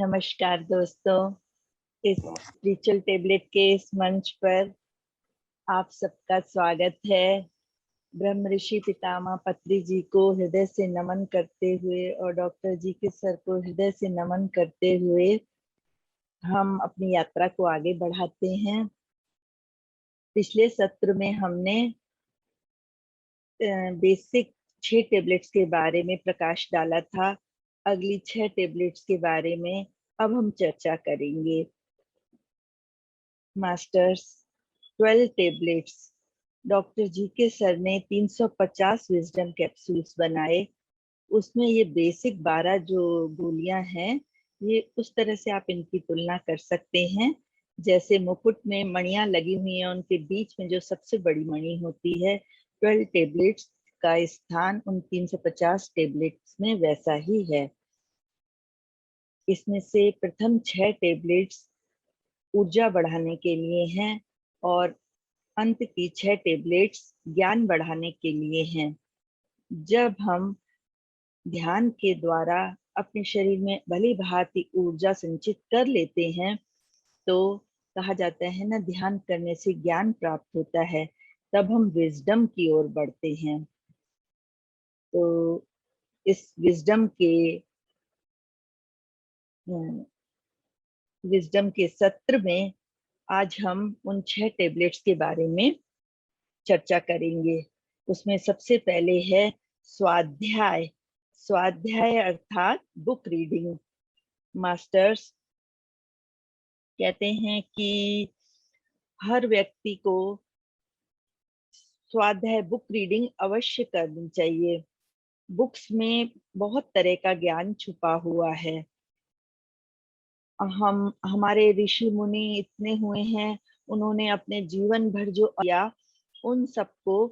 नमस्कार दोस्तों, इस स्पिरिचुअल टेबलेट के इस मंच पर आप सबका स्वागत है। ब्रह्म ऋषि पितामह पत्री जी को हृदय से नमन करते हुए और डॉक्टर जी के सर को हृदय से नमन करते हुए हम अपनी यात्रा को आगे बढ़ाते हैं। पिछले सत्र में हमने बेसिक 6 टेबलेट्स के बारे में प्रकाश डाला था। अगली 6 टेबलेट्स के बारे में अब हम चर्चा करेंगे। Masters 12 tablets. डॉक्टर जी के सर ने 350 विजडम कैप्सूल्स बनाए। उसमें ये बेसिक 12 जो गोलियां हैं, ये उस तरह से आप इनकी तुलना कर सकते हैं जैसे मुकुट में मणियां लगी हुई हैं, उनके बीच में जो सबसे बड़ी मणि होती है। 12 टेबलेट्स का स्थान उन 350 टेबलेट्स में वैसा ही है। इसमें से प्रथम 6 टेबलेट्स ऊर्जा बढ़ाने के लिए हैं और अंत की 6 टेबलेट्स ज्ञान बढ़ाने के लिए हैं। जब हम ध्यान के द्वारा अपने शरीर में भली भांति ऊर्जा संचित कर लेते हैं तो कहा जाता है ना, ध्यान करने से ज्ञान प्राप्त होता है, तब हम विजडम की ओर बढ़ते हैं। तो इस विजडम के सत्र में आज हम उन 6 टेबलेट्स के बारे में चर्चा करेंगे। उसमें सबसे पहले है स्वाध्याय। स्वाध्याय अर्थात बुक रीडिंग। मास्टर्स कहते हैं कि हर व्यक्ति को स्वाध्याय बुक रीडिंग अवश्य करनी चाहिए। बुक्स में बहुत तरह का ज्ञान छुपा हुआ है। हमारे ऋषि मुनि इतने हुए हैं, उन्होंने अपने जीवन भर जो किया उन सबको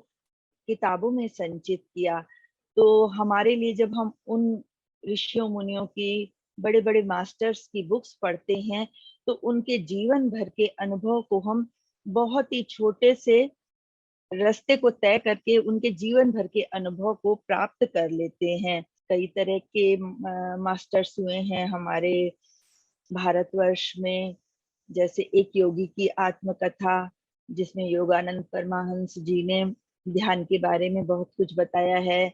किताबों में संचित किया। तो हमारे लिए जब हम उन ऋषियों मुनियों की, बड़े बड़े मास्टर्स की बुक्स पढ़ते हैं तो उनके जीवन भर के अनुभव को हम बहुत ही छोटे से रास्ते को तय करके उनके जीवन भर के अनुभव को प्राप्त कर लेते हैं। कई तरह के मास्टर्स हुए हैं हमारे भारतवर्ष में। जैसे एक योगी की आत्मकथा, जिसमें योगानंद परमहंस जी ने ध्यान के बारे में बहुत कुछ बताया है।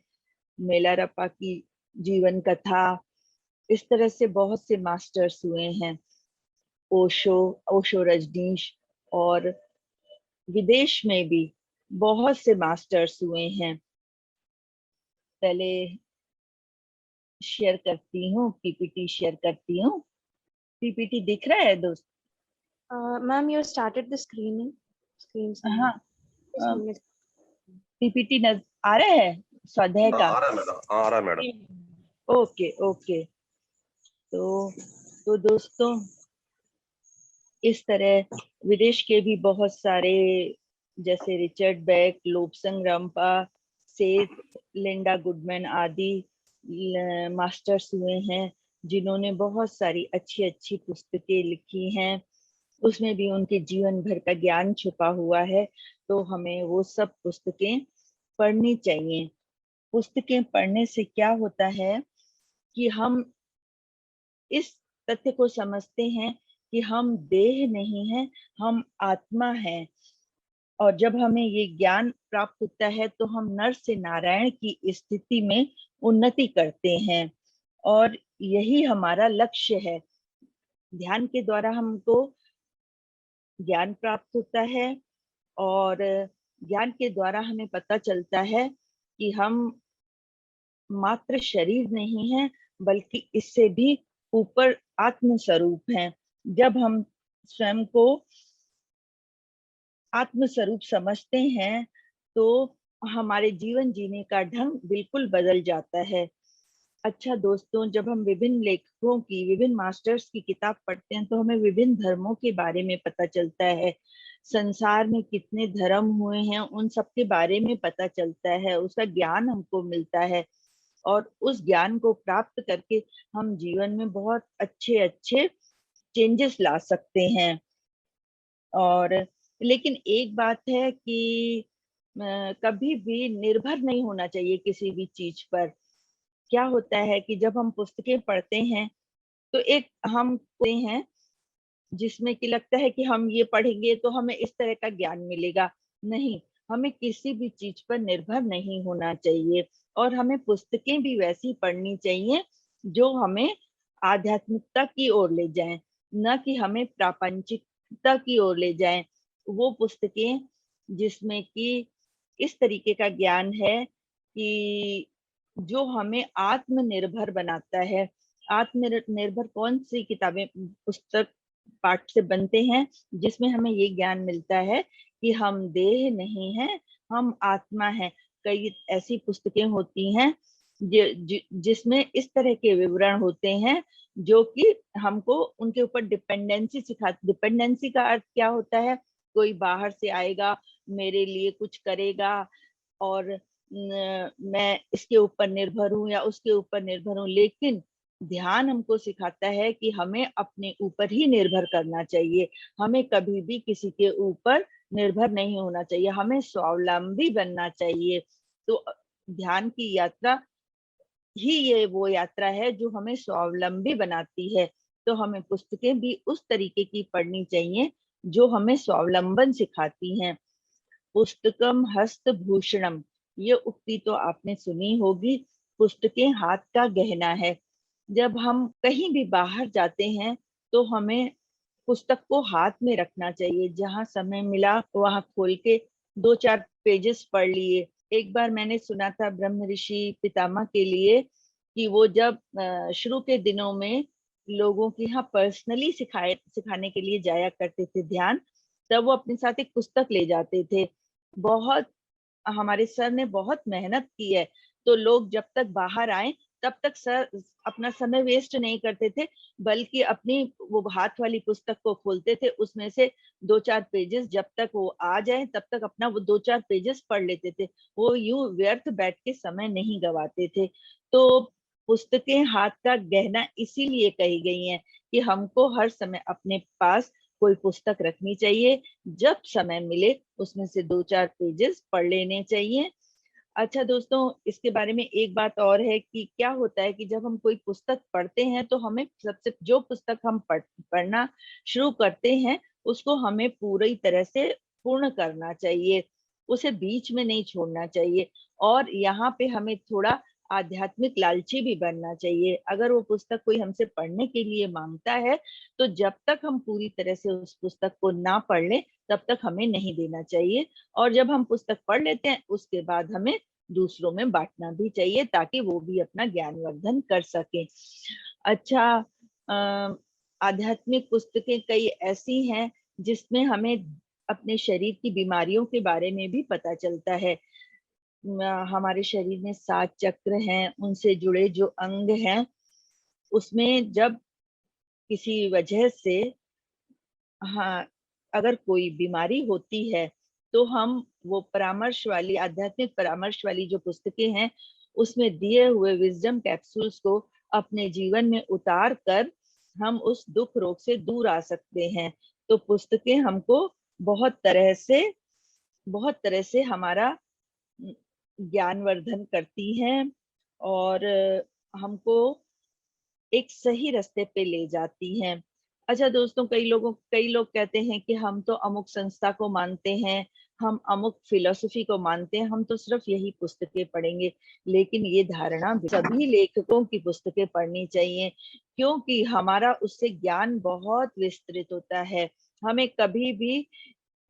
मेलारप्पा की जीवन कथा। इस तरह से बहुत से मास्टर्स हुए हैं। ओशो रजनीश, और विदेश में भी बहुत से मास्टर्स हुए हैं। पहले शेयर करती हूँ, पीपीटी शेयर करती हूँ। पीपीटी दिख रहा है दोस्त? Ma'am, you started the screen. हाँ, पीपीटी आ रहा है स्वाध्याय का? आ रहा है मैडम। Okay okay. तो दोस्तों, इस तरह विदेश के भी बहुत सारे, जैसे रिचर्ड बेक, लोब्संग रंपा, सेठ, लिंडा गुडमैन आदि मास्टर्स हुए हैं, जिन्होंने बहुत सारी अच्छी अच्छी पुस्तकें लिखी हैं। उसमें भी उनके जीवन भर का ज्ञान छुपा हुआ है। तो हमें वो सब पुस्तकें पढ़नी चाहिए। पुस्तकें पढ़ने से क्या होता है कि हम इस तथ्य को समझते हैं कि हम देह नहीं हैं, हम आत्मा हैं। और जब हमें ये ज्ञान प्राप्त होता है तो हम नर से नारायण की स्थिति में उन्नति करते हैं, और यही हमारा लक्ष्य है। ध्यान के द्वारा हमको ज्ञान प्राप्त होता है, और ज्ञान के द्वारा हमें पता चलता है कि हम मात्र शरीर नहीं है, बल्कि इससे भी ऊपर आत्म स्वरूप हैं। जब हम स्वयं को आत्म स्वरूप समझते हैं तो हमारे जीवन जीने का ढंग बिल्कुल बदल जाता है। अच्छा दोस्तों, जब हम विभिन्न लेखकों की, विभिन्न मास्टर्स की किताब पढ़ते हैं तो हमें विभिन्न धर्मों के बारे में पता चलता है। संसार में कितने धर्म हुए हैं उन सब के बारे में पता चलता है, उसका ज्ञान हमको मिलता है। और उस ज्ञान को प्राप्त करके हम जीवन में बहुत अच्छे अच्छे चेंजेस ला सकते हैं। और लेकिन एक बात है कि कभी भी निर्भर नहीं होना चाहिए किसी भी चीज पर। क्या होता है कि जब हम पुस्तकें पढ़ते हैं तो एक हम हैं जिसमें कि लगता है कि हम ये पढ़ेंगे तो हमें इस तरह का ज्ञान मिलेगा। नहीं, हमें किसी भी चीज पर निर्भर नहीं होना चाहिए और हमें पुस्तकें भी वैसी पढ़नी चाहिए जो हमें आध्यात्मिकता की ओर ले जाएं, न कि हमें प्रापंचिकता की ओर ले जाएं। वो पुस्तकें जिसमें कि इस तरीके का ज्ञान है कि जो हमें आत्मनिर्भर बनाता है। आत्मनिर्भर कौन सी किताबें पुस्तक पाठ से बनते हैं जिसमें हमें ये ज्ञान मिलता है कि हम देह नहीं हैं, हम आत्मा हैं। कई ऐसी पुस्तकें होती हैं जिसमें इस तरह के विवरण होते हैं जो कि हमको उनके ऊपर डिपेंडेंसी का अर्थ क्या होता है? कोई बाहर से आएगा, मेरे लिए कुछ करेगा और मैं इसके ऊपर निर्भर हूँ या उसके ऊपर निर्भर हूँ। लेकिन ध्यान हमको सिखाता है कि हमें अपने ऊपर ही निर्भर करना चाहिए। हमें कभी भी किसी के ऊपर निर्भर नहीं होना चाहिए, हमें स्वावलंबी बनना चाहिए। तो ध्यान की यात्रा ही ये वो यात्रा है जो हमें स्वावलंबी बनाती है। तो हमें पुस्तकें भी उस तरीके की पढ़नी चाहिए जो हमें स्वावलंबन सिखाती हैं। पुस्तकम हस्तभूषणम, ये उक्ति तो आपने सुनी होगी। पुस्तकें हाथ का गहना है। जब हम कहीं भी बाहर जाते हैं तो हमें पुस्तक को हाथ में रखना चाहिए। जहाँ समय मिला वहाँ खोल के 2-4 पेजेस पढ़ लिए। एक बार मैंने सुना था ब्रह्म ऋषि पितामह के लिए कि वो जब शुरू के दिनों में लोगों के यहाँ पर्सनली सिखाने के लिए जाया करते थे ध्यान, तब वो अपने साथ एक पुस्तक ले जाते थे। बहुत हमारे सर ने बहुत मेहनत की है, तो लोग जब तक बाहर आए तब तक सर अपना समय वेस्ट नहीं करते थे, बल्कि अपनी वो हाथ वाली पुस्तक को खोलते थे, उसमें से 2-4 पेजेस जब तक वो आ जाए तब तक अपना वो 2-4 पेजेस पढ़ लेते थे। वो यूं व्यर्थ बैठ के समय नहीं गवाते थे। तो पुस्तकें हाथ का गहना इसीलिए कही गई हैं कि हमको हर समय अपने पास कोई पुस्तक रखनी चाहिए। जब समय मिले उसमें से 2-4 पेजेस पढ़ लेने चाहिए। अच्छा दोस्तों, इसके बारे में एक बात और है कि क्या होता है कि जब हम कोई पुस्तक पढ़ते हैं तो हमें सबसे जो पुस्तक हम पढ़ना शुरू करते हैं उसको हमें पूरी तरह से पूर्ण करना चाहिए, उसे बीच में नहीं छोड़ना चाहिए। और यहाँ पे हमें थोड़ा आध्यात्मिक लालची भी बनना चाहिए। अगर वो पुस्तक कोई हमसे पढ़ने के लिए मांगता है तो जब तक हम पूरी तरह से उस पुस्तक को ना पढ़ लें तब तक हमें नहीं देना चाहिए। और जब हम पुस्तक पढ़ लेते हैं उसके बाद हमें दूसरों में बांटना भी चाहिए ताकि वो भी अपना ज्ञानवर्धन कर सके। अच्छा, आध्यात्मिक पुस्तकें कई ऐसी हैं जिसमें हमें अपने शरीर की बीमारियों के बारे में भी पता चलता है। हमारे शरीर में 7 चक्र हैं, उनसे जुड़े जो अंग हैं, उसमें जब किसी वजह से हाँ, अगर कोई बीमारी होती है तो हम वो परामर्श वाली आध्यात्मिक परामर्श वाली जो पुस्तकें हैं उसमें दिए हुए विजडम कैप्सूल्स को अपने जीवन में उतार कर हम उस दुख रोग से दूर आ सकते हैं। तो पुस्तकें हमको बहुत तरह से हमारा ज्ञानवर्धन करती हैं और हमको एक सही रास्ते पे ले जाती हैं। अच्छा दोस्तों, कई लोग कहते हैं कि हम तो अमुक संस्था को मानते हैं, हम अमुक फिलॉसफी को मानते हैं, हम तो सिर्फ यही पुस्तकें पढ़ेंगे। लेकिन ये धारणा सभी लेखकों की पुस्तकें पढ़नी चाहिए, क्योंकि हमारा उससे ज्ञान बहुत विस्तृत होता है। हमें कभी भी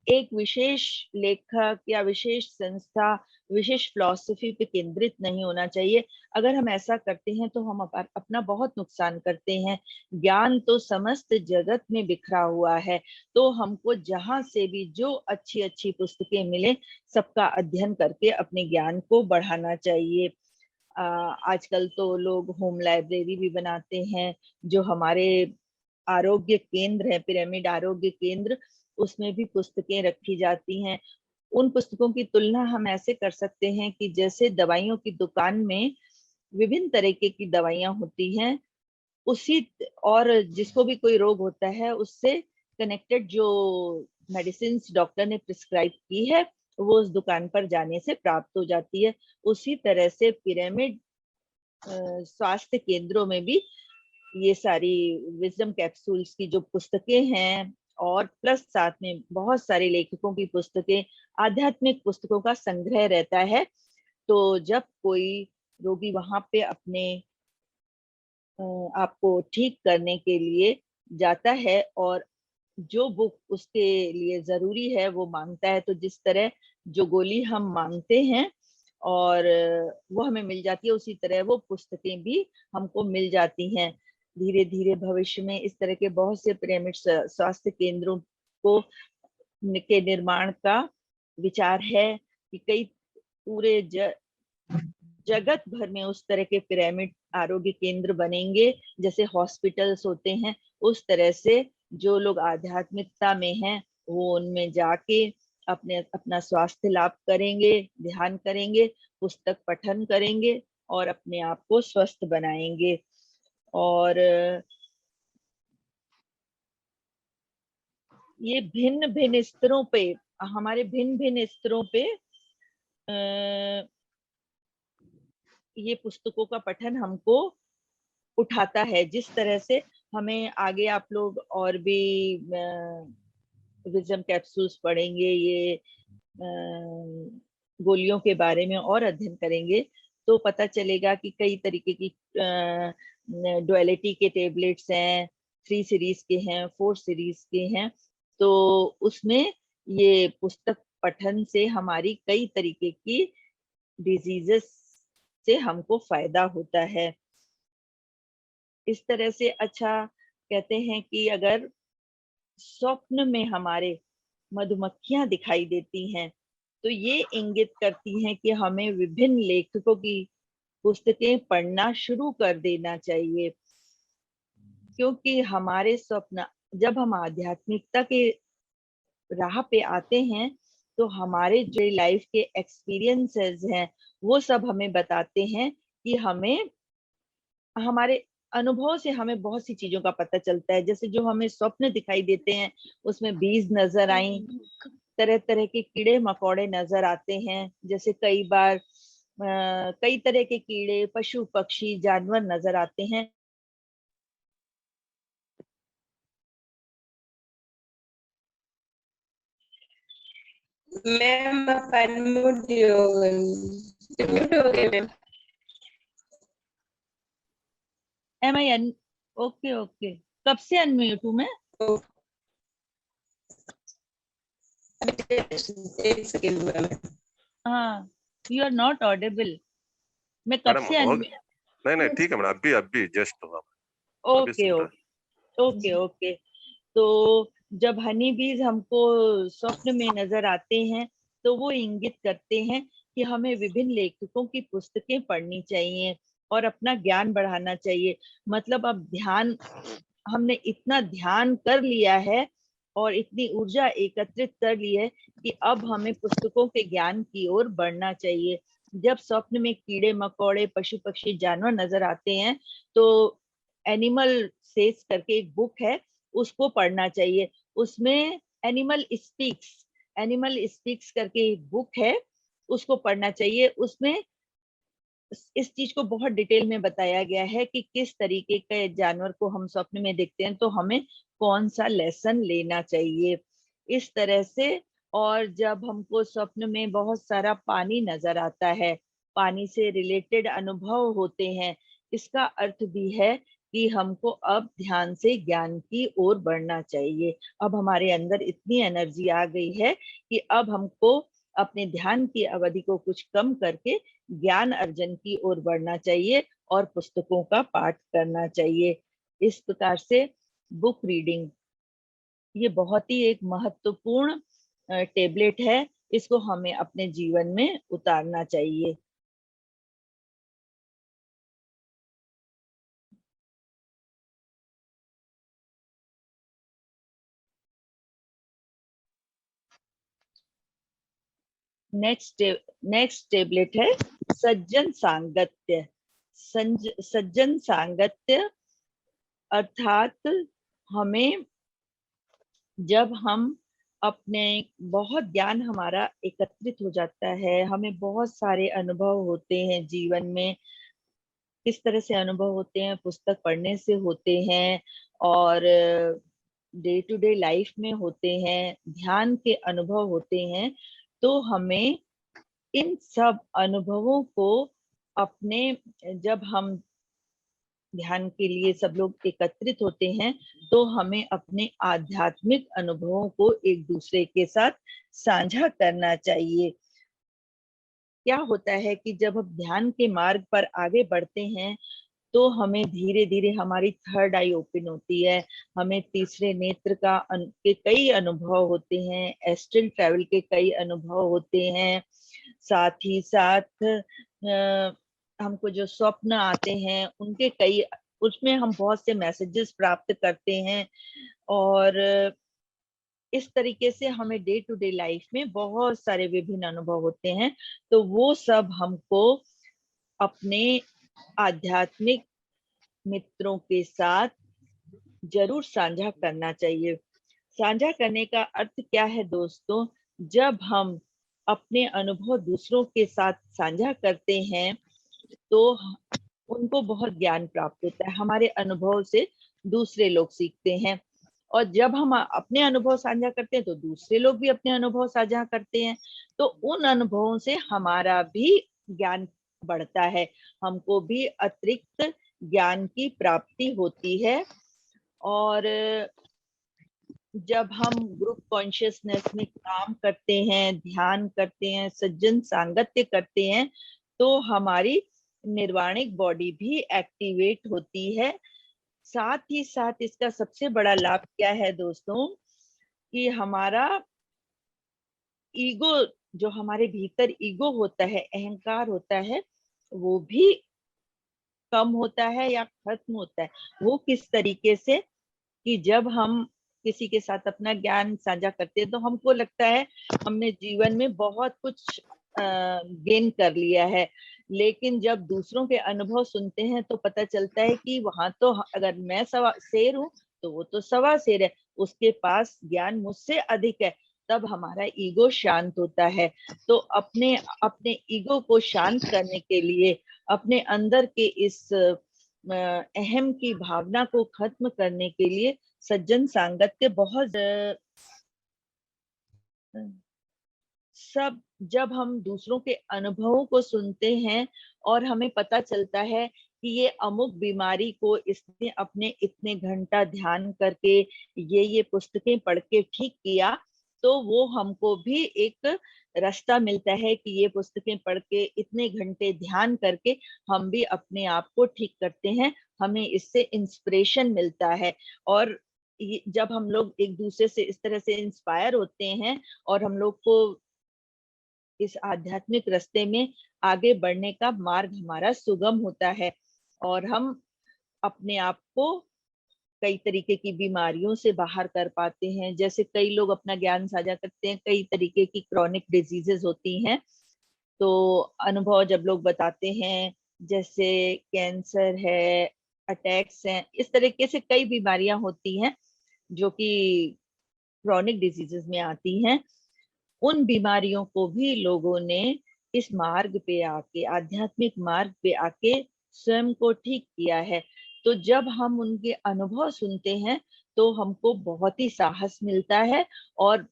एक विशेष लेखक या विशेष संस्था, विशेष फिलॉसफी पे केंद्रित नहीं होना चाहिए। अगर हम ऐसा करते हैं तो हम अपना बहुत नुकसान करते हैं। ज्ञान तो समस्त जगत में बिखरा हुआ है, तो हमको जहां से भी जो अच्छी अच्छी पुस्तकें मिले सबका अध्ययन करके अपने ज्ञान को बढ़ाना चाहिए। आजकल तो लोग होम लाइब्रेरी भी बनाते हैं, जो हमारे आरोग्य केंद्र है, पिरामिड आरोग्य केंद्र, उसमें भी पुस्तकें रखी जाती हैं। उन पुस्तकों की तुलना हम ऐसे कर सकते हैं कि जैसे दवाइयों की दुकान में विभिन्न तरीके की दवाइयां होती हैं, उसी और जिसको भी कोई रोग होता है उससे कनेक्टेड जो मेडिसिन डॉक्टर ने प्रिस्क्राइब की है वो उस दुकान पर जाने से प्राप्त हो जाती है। उसी तरह से पिरामिड स्वास्थ्य केंद्रों में भी ये सारी विजडम कैप्सूल्स की जो पुस्तकें हैं और प्लस साथ में बहुत सारे लेखकों की पुस्तकें, आध्यात्मिक पुस्तकों का संग्रह रहता है। तो जब कोई रोगी वहां पे अपने आपको ठीक करने के लिए जाता है और जो बुक उसके लिए जरूरी है वो मांगता है, तो जिस तरह जो गोली हम मांगते हैं और वो हमें मिल जाती है, उसी तरह वो पुस्तकें भी हमको मिल जाती हैं। धीरे धीरे भविष्य में इस तरह के बहुत से पिरामिड स्वास्थ्य केंद्रों को के निर्माण का विचार है कि कई पूरे जगत भर में उस तरह के पिरामिड आरोग्य केंद्र बनेंगे। जैसे हॉस्पिटल्स होते हैं, उस तरह से जो लोग आध्यात्मिकता में हैं वो उनमें जाके अपना स्वास्थ्य लाभ करेंगे, ध्यान करेंगे, पुस्तक पठन करेंगे और अपने आप को स्वस्थ बनाएंगे। और ये भिन्न भिन्न स्तरों पे, हमारे भिन्न भिन्न स्तरों पे ये पुस्तकों का पठन हमको उठाता है। जिस तरह से हमें आगे आप लोग और भी विजडम कैप्सूल्स पढ़ेंगे, ये गोलियों के बारे में और अध्ययन करेंगे, तो पता चलेगा कि कई तरीके की डुअलिटी के टेबलेट्स हैं, 3 सीरीज के हैं, 4 सीरीज के हैं। तो उसमें ये पुस्तक पठन से हमारी कई तरीके की डिजीजेस से हमको फायदा होता है। इस तरह से अच्छा कहते हैं कि अगर स्वप्न में हमारे मधुमक्खियां दिखाई देती हैं, तो ये इंगित करती हैं कि हमें विभिन्न लेखकों की पुस्तकें पढ़ना शुरू कर देना चाहिए। क्योंकि हमारे स्वप्न, जब हम आध्यात्मिकता के राह पे आते हैं, तो हमारे जो लाइफ के एक्सपीरियंसेस हैं वो सब हमें बताते हैं कि हमें, हमारे अनुभव से हमें बहुत सी चीजों का पता चलता है। जैसे जो हमें स्वप्न दिखाई देते हैं उसमें बीज नजर आई, तरह तरह के कीड़े मकोड़े नजर आते हैं। जैसे कई बार कई तरह के कीड़े, पशु पक्षी, जानवर नजर आते हैं। मैम आप अनम्यूट हो गई, म्यूट हो गए ma'am. Am I on okay okay, कब से अनम्यूट हूँ मैं? एक सेकंड मैम। हाँ, यू आर नॉट ऑडिबल। मैं कब मैडम से नहीं ठीक है मैडम, अभी जस्ट हुआ। Okay okay okay. तो जब हनी बीज हमको स्वप्न में नजर आते हैं, तो वो इंगित करते हैं कि हमें विभिन्न लेखकों की पुस्तकें पढ़नी चाहिए और अपना ज्ञान बढ़ाना चाहिए। मतलब अब ध्यान, हमने इतना ध्यान कर लिया है और इतनी ऊर्जा एकत्रित कर ली है कि अब हमें पुस्तकों के ज्ञान की ओर बढ़ना चाहिए। जब स्वप्न में कीड़े मकोड़े, पशु पक्षी, जानवर नजर आते हैं, तो एनिमल सेज करके एक बुक है, उसको पढ़ना चाहिए। उसमें एनिमल स्पीक्स करके एक बुक है, उसको पढ़ना चाहिए। उसमें इस चीज को बहुत डिटेल में बताया गया है कि किस तरीके के जानवर को हम स्वप्न में देखते हैं तो हमें कौन सा लेसन लेना चाहिए, इस तरह से। और जब हमको स्वप्न में बहुत सारा पानी नजर आता है, पानी से रिलेटेड अनुभव होते हैं, इसका अर्थ भी है कि हमको अब ध्यान से ज्ञान की ओर बढ़ना चाहिए। अब हमारे अंदर इतनी एनर्जी आ गई है कि अब हमको अपने ध्यान की अवधि को कुछ कम करके ज्ञान अर्जन की ओर बढ़ना चाहिए और पुस्तकों का पाठ करना चाहिए। इस प्रकार से बुक रीडिंग ये बहुत ही एक महत्वपूर्ण टेबलेट है, इसको हमें अपने जीवन में उतारना चाहिए। नेक्स्ट टेबलेट है सज्जन सांगत्य। सज्जन सांगत्य अर्थात हमें, जब हम अपने, बहुत ज्ञान हमारा एकत्रित हो जाता है, हमें बहुत सारे अनुभव होते हैं जीवन में, किस तरह से अनुभव होते हैं, पुस्तक पढ़ने से होते हैं और डे टू डे लाइफ में होते हैं, ध्यान के अनुभव होते हैं। तो हमें इन सब अनुभवों को अपने, जब हम ध्यान के लिए सब लोग एकत्रित होते हैं, तो हमें अपने आध्यात्मिक अनुभवों को एक दूसरे के साथ साझा करना चाहिए। क्या होता है कि जब हम ध्यान के मार्ग पर आगे बढ़ते हैं, तो हमें धीरे धीरे हमारी थर्ड आई ओपन होती है, हमें तीसरे नेत्र के कई अनुभव होते हैं, एस्ट्रल ट्रैवल के कई अनुभव होते हैं। साथ ही साथ हमको जो स्वप्न आते हैं उनके कई, उसमें हम बहुत से मैसेजेस प्राप्त करते हैं और इस तरीके से हमें डे टू डे लाइफ में बहुत सारे विभिन्न अनुभव होते हैं। तो वो सब हमको अपने आध्यात्मिक मित्रों के साथ जरूर साझा करना चाहिए। साझा करने का अर्थ क्या है दोस्तों? जब हम अपने अनुभव दूसरों के साथ साझा करते हैं तो उनको बहुत ज्ञान प्राप्त होता है, हमारे अनुभव से दूसरे लोग सीखते हैं। और जब हम अपने अनुभव साझा करते हैं तो दूसरे लोग भी अपने अनुभव साझा करते हैं, तो उन अनुभवों से हमारा भी ज्ञान बढ़ता है, हमको भी अतिरिक्त ज्ञान की प्राप्ति होती है। और जब हम ग्रुप कॉन्शियसनेस में काम करते हैं, ध्यान करते हैं, सज्जन सांगत्य करते हैं, तो हमारी निर्वाणिक बॉडी भी एक्टिवेट होती है। साथ ही साथ इसका सबसे बड़ा लाभ क्या है दोस्तों, कि हमारा ईगो, जो हमारे भीतर ईगो होता है, अहंकार होता है, वो भी कम होता है या खत्म होता है। वो किस तरीके से, कि जब हम किसी के साथ अपना ज्ञान साझा करते हैं तो हमको लगता है हमने जीवन में बहुत कुछ गेन कर लिया है, लेकिन जब दूसरों के अनुभव सुनते हैं तो पता चलता है कि वहां तो, अगर मैं सवा शेर हूँ तो वो तो सवा शेर है, उसके पास ज्ञान मुझसे अधिक है। तब हमारा ईगो शांत होता है। तो अपने अपने ईगो को शांत करने के लिए, अपने अंदर के इस अहम की भावना को खत्म करने के लिए सज्जन सांगत्य बहुत सब, जब हम दूसरों के अनुभवों को सुनते हैं और हमें पता चलता है कि ये अमुक बीमारी को इसने अपने इतने घंटा ध्यान करके, ये पुस्तकें पढ़ के ठीक किया, तो वो हमको भी एक रास्ता मिलता है कि ये पुस्तकें पढ़ के, इतने घंटे ध्यान करके हम भी अपने आप को ठीक करते हैं, हमें इससे इंस्पिरेशन मिलता है। और जब हम लोग एक दूसरे से इस तरह से इंस्पायर होते हैं और हम लोग को इस आध्यात्मिक रास्ते में आगे बढ़ने का मार्ग हमारा सुगम होता है और हम अपने आप को कई तरीके की बीमारियों से बाहर कर पाते हैं। जैसे कई लोग अपना ज्ञान साझा करते हैं, कई तरीके की क्रॉनिक डिजीजेस होती हैं, तो अनुभव जब लोग बताते हैं, जैसे कैंसर है, अटैक्स हैं, इस तरीके से कई बीमारियां होती हैं जो कि क्रॉनिक डिजीजेस में आती हैं। उन बीमारियों को भी लोगों ने इस मार्ग पे आके, आध्यात्मिक मार्ग पे आके स्वयं को ठीक किया है। तो जब हम उनके अनुभव सुनते हैं तो हमको बहुत ही साहस मिलता है और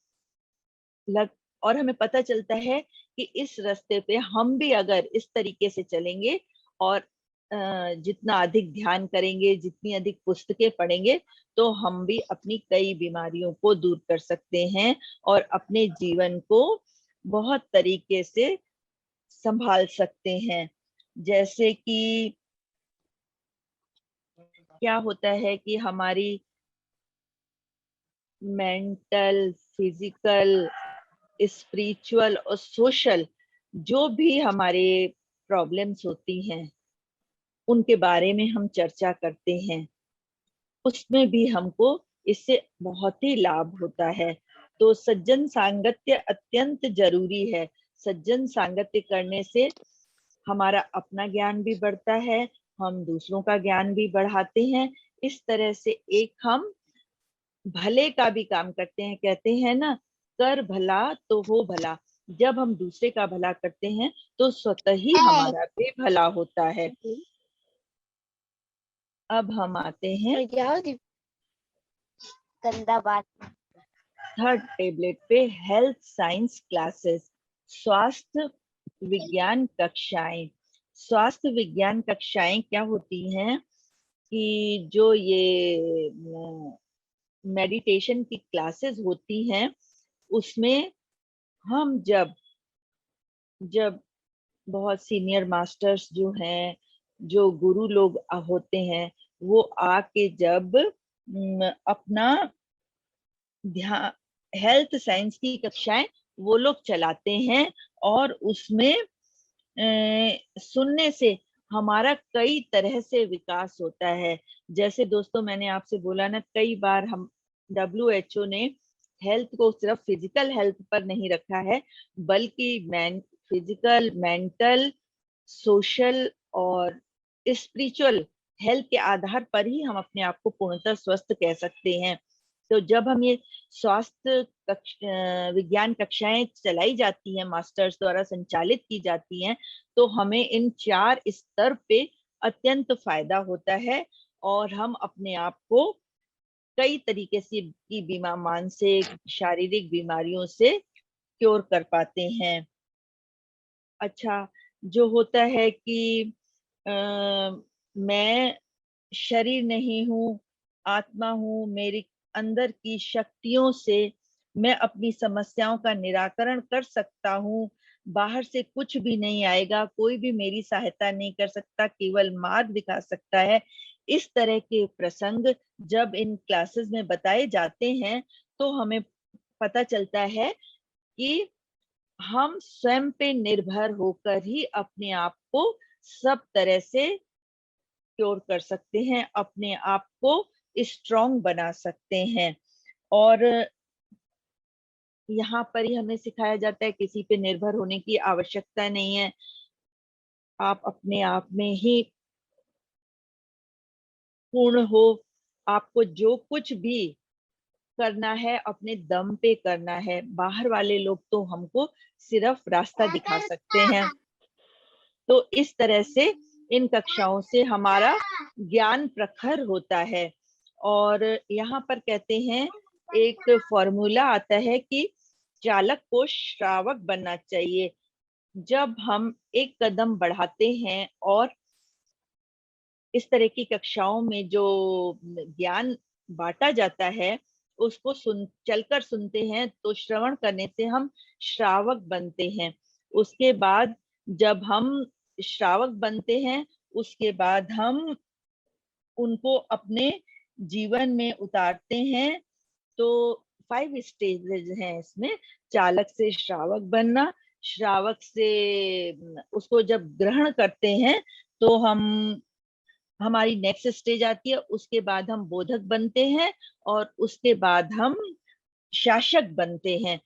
और हमें पता चलता है कि इस रास्ते पे हम भी अगर इस तरीके से चलेंगे और जितना अधिक ध्यान करेंगे, जितनी अधिक पुस्तकें पढ़ेंगे, तो हम भी अपनी कई बीमारियों को दूर कर सकते हैं और अपने जीवन को बहुत तरीके से संभाल सकते हैं। जैसे कि क्या होता है कि हमारी मेंटल, फिजिकल, स्पिरिचुअल और सोशल जो भी हमारे प्रॉब्लम्स होती हैं, उनके बारे में हम चर्चा करते हैं, उसमें भी हमको इससे बहुत ही लाभ होता है। तो सज्जन सांगत्य अत्यंत जरूरी है। सज्जन सांगत्य करने से हमारा अपना ज्ञान भी बढ़ता है, हम दूसरों का ज्ञान भी बढ़ाते हैं। इस तरह से एक हम भले का भी काम करते हैं। कहते हैं ना, कर भला तो हो भला। जब हम दूसरे का भला करते हैं तो स्वतः ही हमारा भी भला होता है। अब हम आते हैं गंदा बात। थर्ड टेबलेट पे, हेल्थ साइंस क्लासेस, स्वास्थ्य विज्ञान कक्षाएं। स्वास्थ्य विज्ञान कक्षाएं क्या होती हैं कि जो ये मेडिटेशन की क्लासेस होती हैं, उसमें हम जब बहुत सीनियर मास्टर्स जो हैं, जो गुरु लोग होते हैं, वो आके जब अपना ध्यान, हेल्थ साइंस की कक्षाएं वो लोग चलाते हैं, और उसमें सुनने से हमारा कई तरह से विकास होता है। जैसे दोस्तों मैंने आपसे बोला ना, कई बार हम WHO ने हेल्थ को सिर्फ फिजिकल हेल्थ पर नहीं रखा है, बल्कि फिजिकल, मेंटल, सोशल और स्पिरिचुअल हेल्थ के आधार पर ही हम अपने आप को पूर्णतः स्वस्थ कह सकते हैं। तो जब हम ये स्वास्थ्य विज्ञान कक्षाएं चलाई जाती हैं, मास्टर्स द्वारा संचालित की जाती हैं, तो हमें इन 4 स्तर पे अत्यंत फायदा होता है, और हम अपने आप को कई तरीके से की मानसिक, शारीरिक बीमारियों से क्योर कर पाते हैं। अच्छा, जो होता है कि मैं शरीर नहीं हूँ, आत्मा हूँ, मेरी अंदर की शक्तियों से मैं अपनी समस्याओं का निराकरण कर सकता हूँ, बाहर से कुछ भी नहीं आएगा, कोई भी मेरी सहायता नहीं कर सकता, केवल मार्ग दिखा सकता है। इस तरह के प्रसंग जब इन क्लासेस में बताए जाते हैं, तो हमें पता चलता है कि हम स्वयं पे निर्भर होकर ही अपने आप को सब तरह से क्योर कर सकते हैं, अपने आप को स्ट्रॉन्ग बना सकते हैं। और यहाँ पर ही हमें सिखाया जाता है किसी पे निर्भर होने की आवश्यकता नहीं है, आप अपने आप में ही पूर्ण हो। आपको जो कुछ भी करना है अपने दम पे करना है, बाहर वाले लोग तो हमको सिर्फ रास्ता दिखा सकते हैं। तो इस तरह से इन कक्षाओं से हमारा ज्ञान प्रखर होता है। और यहाँ पर कहते हैं, एक फॉर्मूला आता है कि चालक को श्रावक बनना चाहिए। जब हम एक कदम बढ़ाते हैं और इस तरह की कक्षाओं में जो ज्ञान बांटा जाता है उसको चलकर सुनते हैं, तो श्रवण करने से हम श्रावक बनते हैं। उसके बाद जब हम श्रावक बनते हैं, उसके बाद हम उनको अपने जीवन में उतारते हैं। तो 5 स्टेजेस हैं इसमें। चालक से श्रावक बनना, श्रावक से उसको जब ग्रहण करते हैं तो हमारी नेक्स्ट स्टेज आती है, उसके बाद हम बोधक बनते हैं, और उसके बाद हम शासक बनते हैं।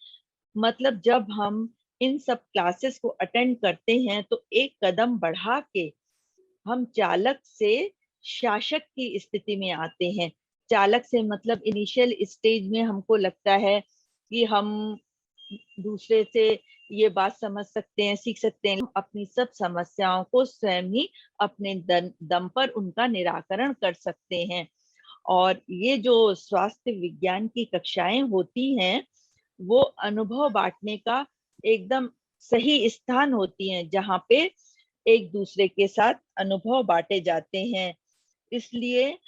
मतलब जब हम इन सब क्लासेस को अटेंड करते हैं, तो एक कदम बढ़ा के हम चालक से शासक की स्थिति में आते हैं। चालक से मतलब इनिशियल स्टेज में हमको लगता है कि हम दूसरे से ये बात समझ सकते हैं, सीख सकते हैं, अपनी सब समस्याओं को स्वयं ही अपने दम पर उनका निराकरण कर सकते हैं। और ये जो स्वास्थ्य विज्ञान की कक्षाएं होती हैं, वो अनुभव बांटने का एकदम सही स्थान होती हैं, जहाँ पे एक दूसरे के साथ अनुभव बांटे जाते हैं। इसलिए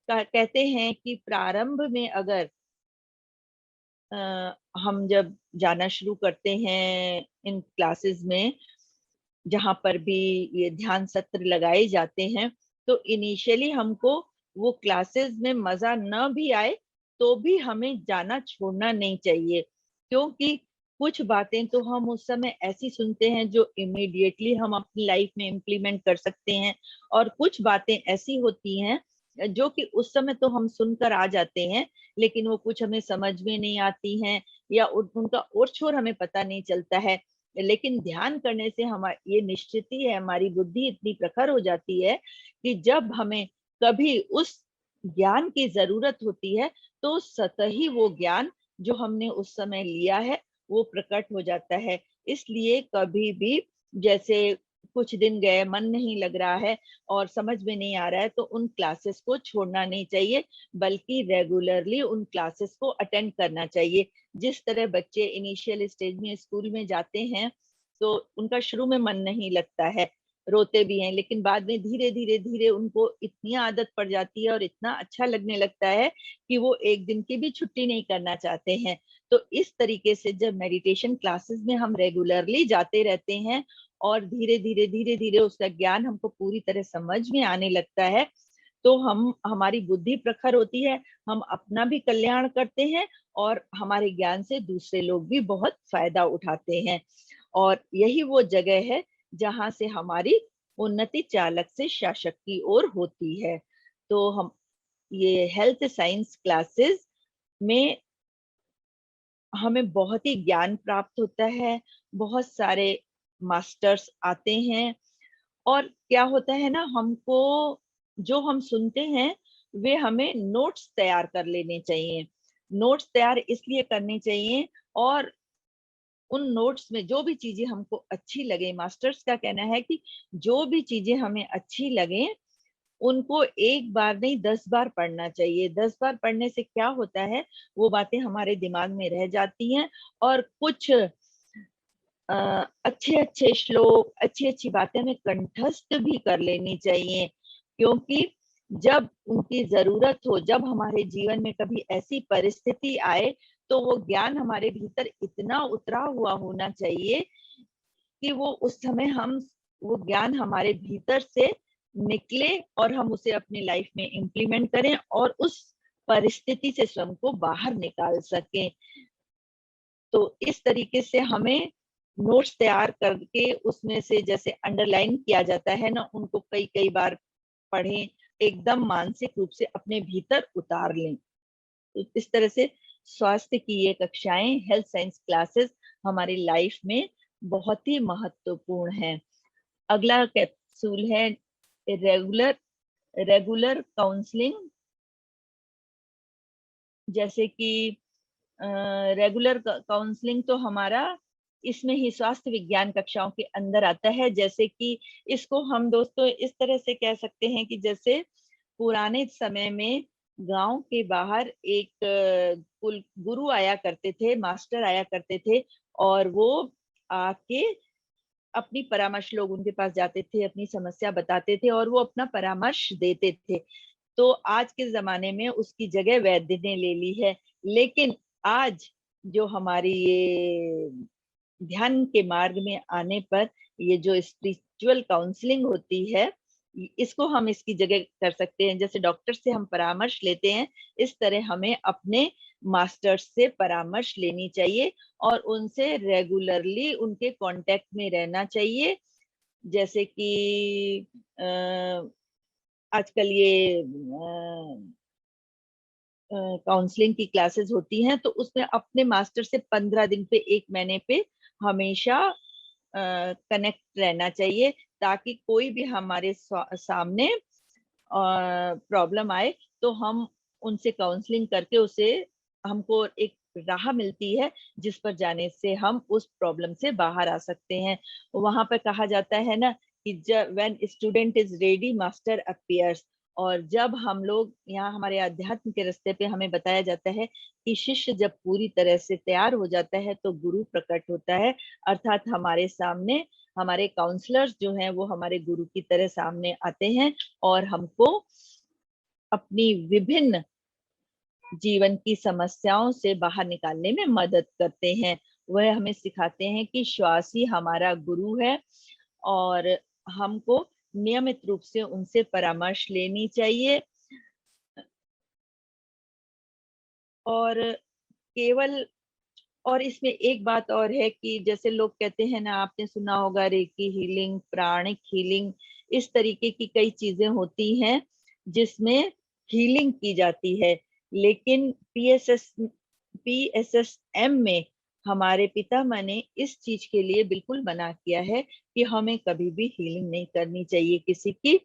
कहते हैं कि प्रारंभ में अगर हम जब जाना शुरू करते हैं इन क्लासेस में, जहाँ पर भी ये ध्यान सत्र लगाए जाते हैं, तो इनिशियली हमको वो क्लासेस में मजा न भी आए तो भी हमें जाना छोड़ना नहीं चाहिए, क्योंकि कुछ बातें तो हम उस समय ऐसी सुनते हैं जो इमीडिएटली हम अपनी लाइफ में इम्प्लीमेंट कर सकते हैं, और कुछ बातें ऐसी होती हैं जो कि उस समय तो हम सुनकर आ जाते हैं, लेकिन वो कुछ हमें समझ में नहीं आती हैं, या उनका और छोर हमें पता नहीं चलता है। लेकिन ध्यान करने से ये निश्चित ही है, हमारी बुद्धि इतनी प्रखर हो जाती है कि जब हमें कभी उस ज्ञान की जरूरत होती है, तो स्वतः ही वो ज्ञान जो हमने उस समय लिया है वो प्रकट हो जाता है। इसलिए कभी भी जैसे कुछ दिन गए, मन नहीं लग रहा है और समझ में नहीं आ रहा है, तो उन क्लासेस को छोड़ना नहीं चाहिए, बल्कि रेगुलरली उन क्लासेस को अटेंड करना चाहिए। जिस तरह बच्चे इनिशियल स्टेज में स्कूल में जाते हैं तो उनका शुरू में मन नहीं लगता है, रोते भी हैं, लेकिन बाद में धीरे धीरे धीरे उनको इतनी आदत पड़ जाती है और इतना अच्छा लगने लगता है कि वो एक दिन की भी छुट्टी नहीं करना चाहते हैं। तो इस तरीके से जब मेडिटेशन क्लासेस में हम रेगुलरली जाते रहते हैं और धीरे धीरे धीरे धीरे उसका ज्ञान हमको पूरी तरह समझ में आने लगता है, तो हमारी बुद्धि प्रखर होती है, हम अपना भी कल्याण करते हैं और हमारे ज्ञान से दूसरे लोग भी बहुत फायदा उठाते हैं। और यही वो जगह है जहां से हमारी उन्नति चालक से शासक की ओर होती है। तो हम ये हेल्थ साइंस क्लासेस में हमें बहुत ही ज्ञान प्राप्त होता है, बहुत सारे मास्टर्स आते हैं और क्या होता है ना, हमको जो हम सुनते हैं वे हमें नोट्स तैयार कर लेने चाहिए। नोट्स तैयार इसलिए करने चाहिए और उन नोट्स में जो भी चीजें हमको अच्छी लगे, मास्टर्स का कहना है कि जो भी चीजें हमें अच्छी लगे उनको एक बार नहीं 10 बार पढ़ना चाहिए। 10 बार पढ़ने से क्या होता है, वो बातें हमारे दिमाग में रह जाती हैं और कुछ अच्छे अच्छे श्लोक, अच्छी अच्छी बातें हमें कंठस्थ भी कर लेनी चाहिए, क्योंकि जब उनकी जरूरत हो, जब हमारे जीवन में कभी ऐसी परिस्थिति आए, तो वो ज्ञान हमारे भीतर इतना उतरा हुआ होना चाहिए कि वो उस समय वो ज्ञान हमारे भीतर से निकले और हम उसे अपनी लाइफ में इम्प्लीमेंट करें और उस परिस्थिति से स्वयं को बाहर निकाल सकें। तो इस तरीके से हमें नोट्स तैयार करके उसमें से जैसे अंडरलाइन किया जाता है ना, उनको कई कई बार पढ़ें, एकदम मानसिक रूप से अपने भीतर उतार लें। तो इस तरह से स्वास्थ्य की ये कक्षाएं, हेल्थ साइंस क्लासेस हमारी लाइफ में बहुत ही महत्वपूर्ण है। अगला कैप्सूल है रेगुलर काउंसलिंग। जैसे कि रेगुलर काउंसलिंग तो हमारा इसमें ही स्वास्थ्य विज्ञान कक्षाओं के अंदर आता है। जैसे कि इसको हम दोस्तों इस तरह से कह सकते हैं कि जैसे पुराने समय में गांव के बाहर एक कुल गुरु आया करते थे, मास्टर आया करते थे और वो आके अपनी परामर्श, लोग उनके पास जाते थे, अपनी समस्या बताते थे और वो अपना परामर्श देते थे। तो आज के जमाने में उसकी जगह वैद्य ने ले ली है, लेकिन आज जो हमारी ये ध्यान के मार्ग में आने पर ये जो स्पिरिचुअल काउंसलिंग होती है, इसको हम इसकी जगह कर सकते हैं। जैसे डॉक्टर से हम परामर्श लेते हैं, इस तरह हमें अपने मास्टर्स से परामर्श लेनी चाहिए और उनसे रेगुलरली उनके कांटेक्ट में रहना चाहिए। जैसे कि आजकल ये काउंसलिंग की क्लासेस होती हैं, तो उसमें अपने मास्टर से 15 दिन पे, 1 महीने पे हमेशा कनेक्ट रहना चाहिए, ताकि कोई भी हमारे सामने प्रॉब्लम आए तो हम उनसे काउंसलिंग करके उसे, हमको एक राह मिलती है जिस पर जाने से हम उस प्रॉब्लम से बाहर आ सकते हैं। वहां पर कहा जाता है ना कि when student is ready master appears. और जब हम लोग यहाँ हमारे अध्यात्म के रास्ते पे हमें बताया जाता है कि शिष्य जब पूरी तरह से तैयार हो जाता है तो गुरु प्रकट होता है, अर्थात हमारे सामने हमारे काउंसलर्स जो हैं वो हमारे गुरु की तरह सामने आते हैं और हमको अपनी विभिन्न जीवन की समस्याओं से बाहर निकालने में मदद करते हैं। वह हमें सिखाते हैं कि श्वास ही हमारा गुरु है और हमको नियमित रूप से उनसे परामर्श लेनी चाहिए। और केवल, और इसमें एक बात और है कि जैसे लोग कहते हैं ना, आपने सुना होगा रेकी हीलिंग, प्राणिक हीलिंग, इस तरीके की कई चीजें होती हैं जिसमें हीलिंग की जाती है, लेकिन पीएसएसएम में हमारे पितामह ने इस चीज के लिए बिल्कुल मना किया है कि हमें कभी भी हीलिंग नहीं करनी चाहिए किसी की,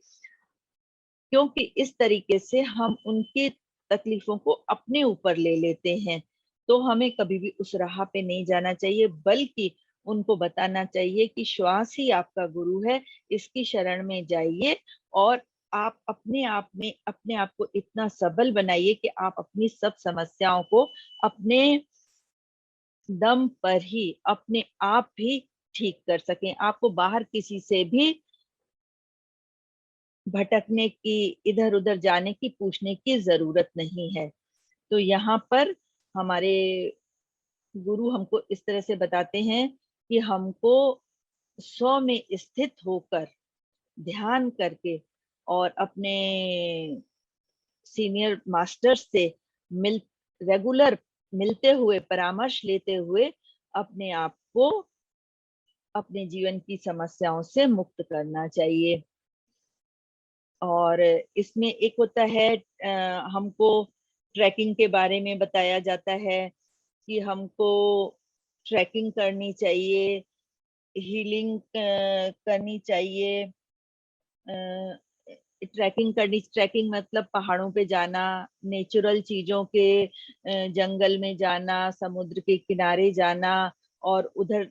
क्योंकि इस तरीके से हम उनकी तकलीफों को अपने ऊपर ले लेते हैं। तो हमें कभी भी उस राह पे नहीं जाना चाहिए, बल्कि उनको बताना चाहिए कि श्वास ही आपका गुरु है, इसकी शरण में जाइए और आप अपने आप को इतना सबल बनाइए कि आप अपनी सब समस्याओं को अपने दम पर ही अपने आप ही ठीक कर सकें। आपको बाहर किसी से भी भटकने की, इधर उधर जाने की, पूछने की जरूरत नहीं है। तो यहाँ पर हमारे गुरु हमको इस तरह से बताते हैं कि हमको स्व में स्थित होकर ध्यान करके और अपने सीनियर मास्टर से मिल रेगुलर मिलते हुए, परामर्श लेते हुए अपने आप को अपने जीवन की समस्याओं से मुक्त करना चाहिए। और इसमें एक होता है हमको ट्रैकिंग के बारे में बताया जाता है कि हमको ट्रैकिंग करनी चाहिए, हीलिंग करनी चाहिए। ट्रैकिंग मतलब पहाड़ों पे जाना, नेचुरल चीजों के जंगल में जाना, समुद्र के किनारे जाना, और उधर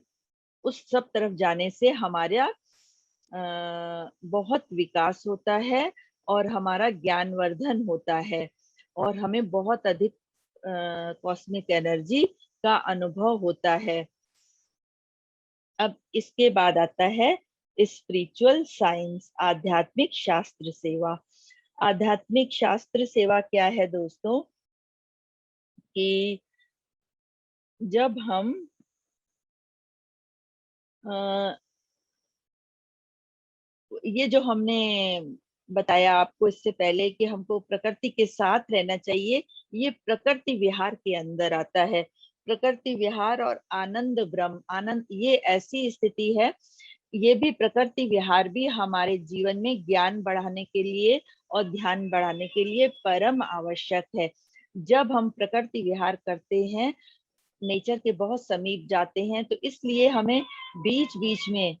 उस सब तरफ जाने से हमारा बहुत विकास होता है और हमारा ज्ञानवर्धन होता है और हमें बहुत अधिक कॉस्मिक एनर्जी का अनुभव होता है। अब इसके बाद आता है स्पिरिचुअल साइंस, आध्यात्मिक शास्त्र सेवा। आध्यात्मिक शास्त्र सेवा क्या है दोस्तों? कि जब हम ये जो हमने बताया आपको इससे पहले कि हमको प्रकृति के साथ रहना चाहिए, ये प्रकृति विहार के अंदर आता है। प्रकृति विहार और आनंद ब्रह्म, आनंद, ये ऐसी स्थिति है, ये भी प्रकृति विहार भी हमारे जीवन में ज्ञान बढ़ाने के लिए और ध्यान बढ़ाने के लिए परम आवश्यक है। जब हम प्रकृति विहार करते हैं, नेचर के बहुत समीप जाते हैं, तो इसलिए हमें बीच बीच में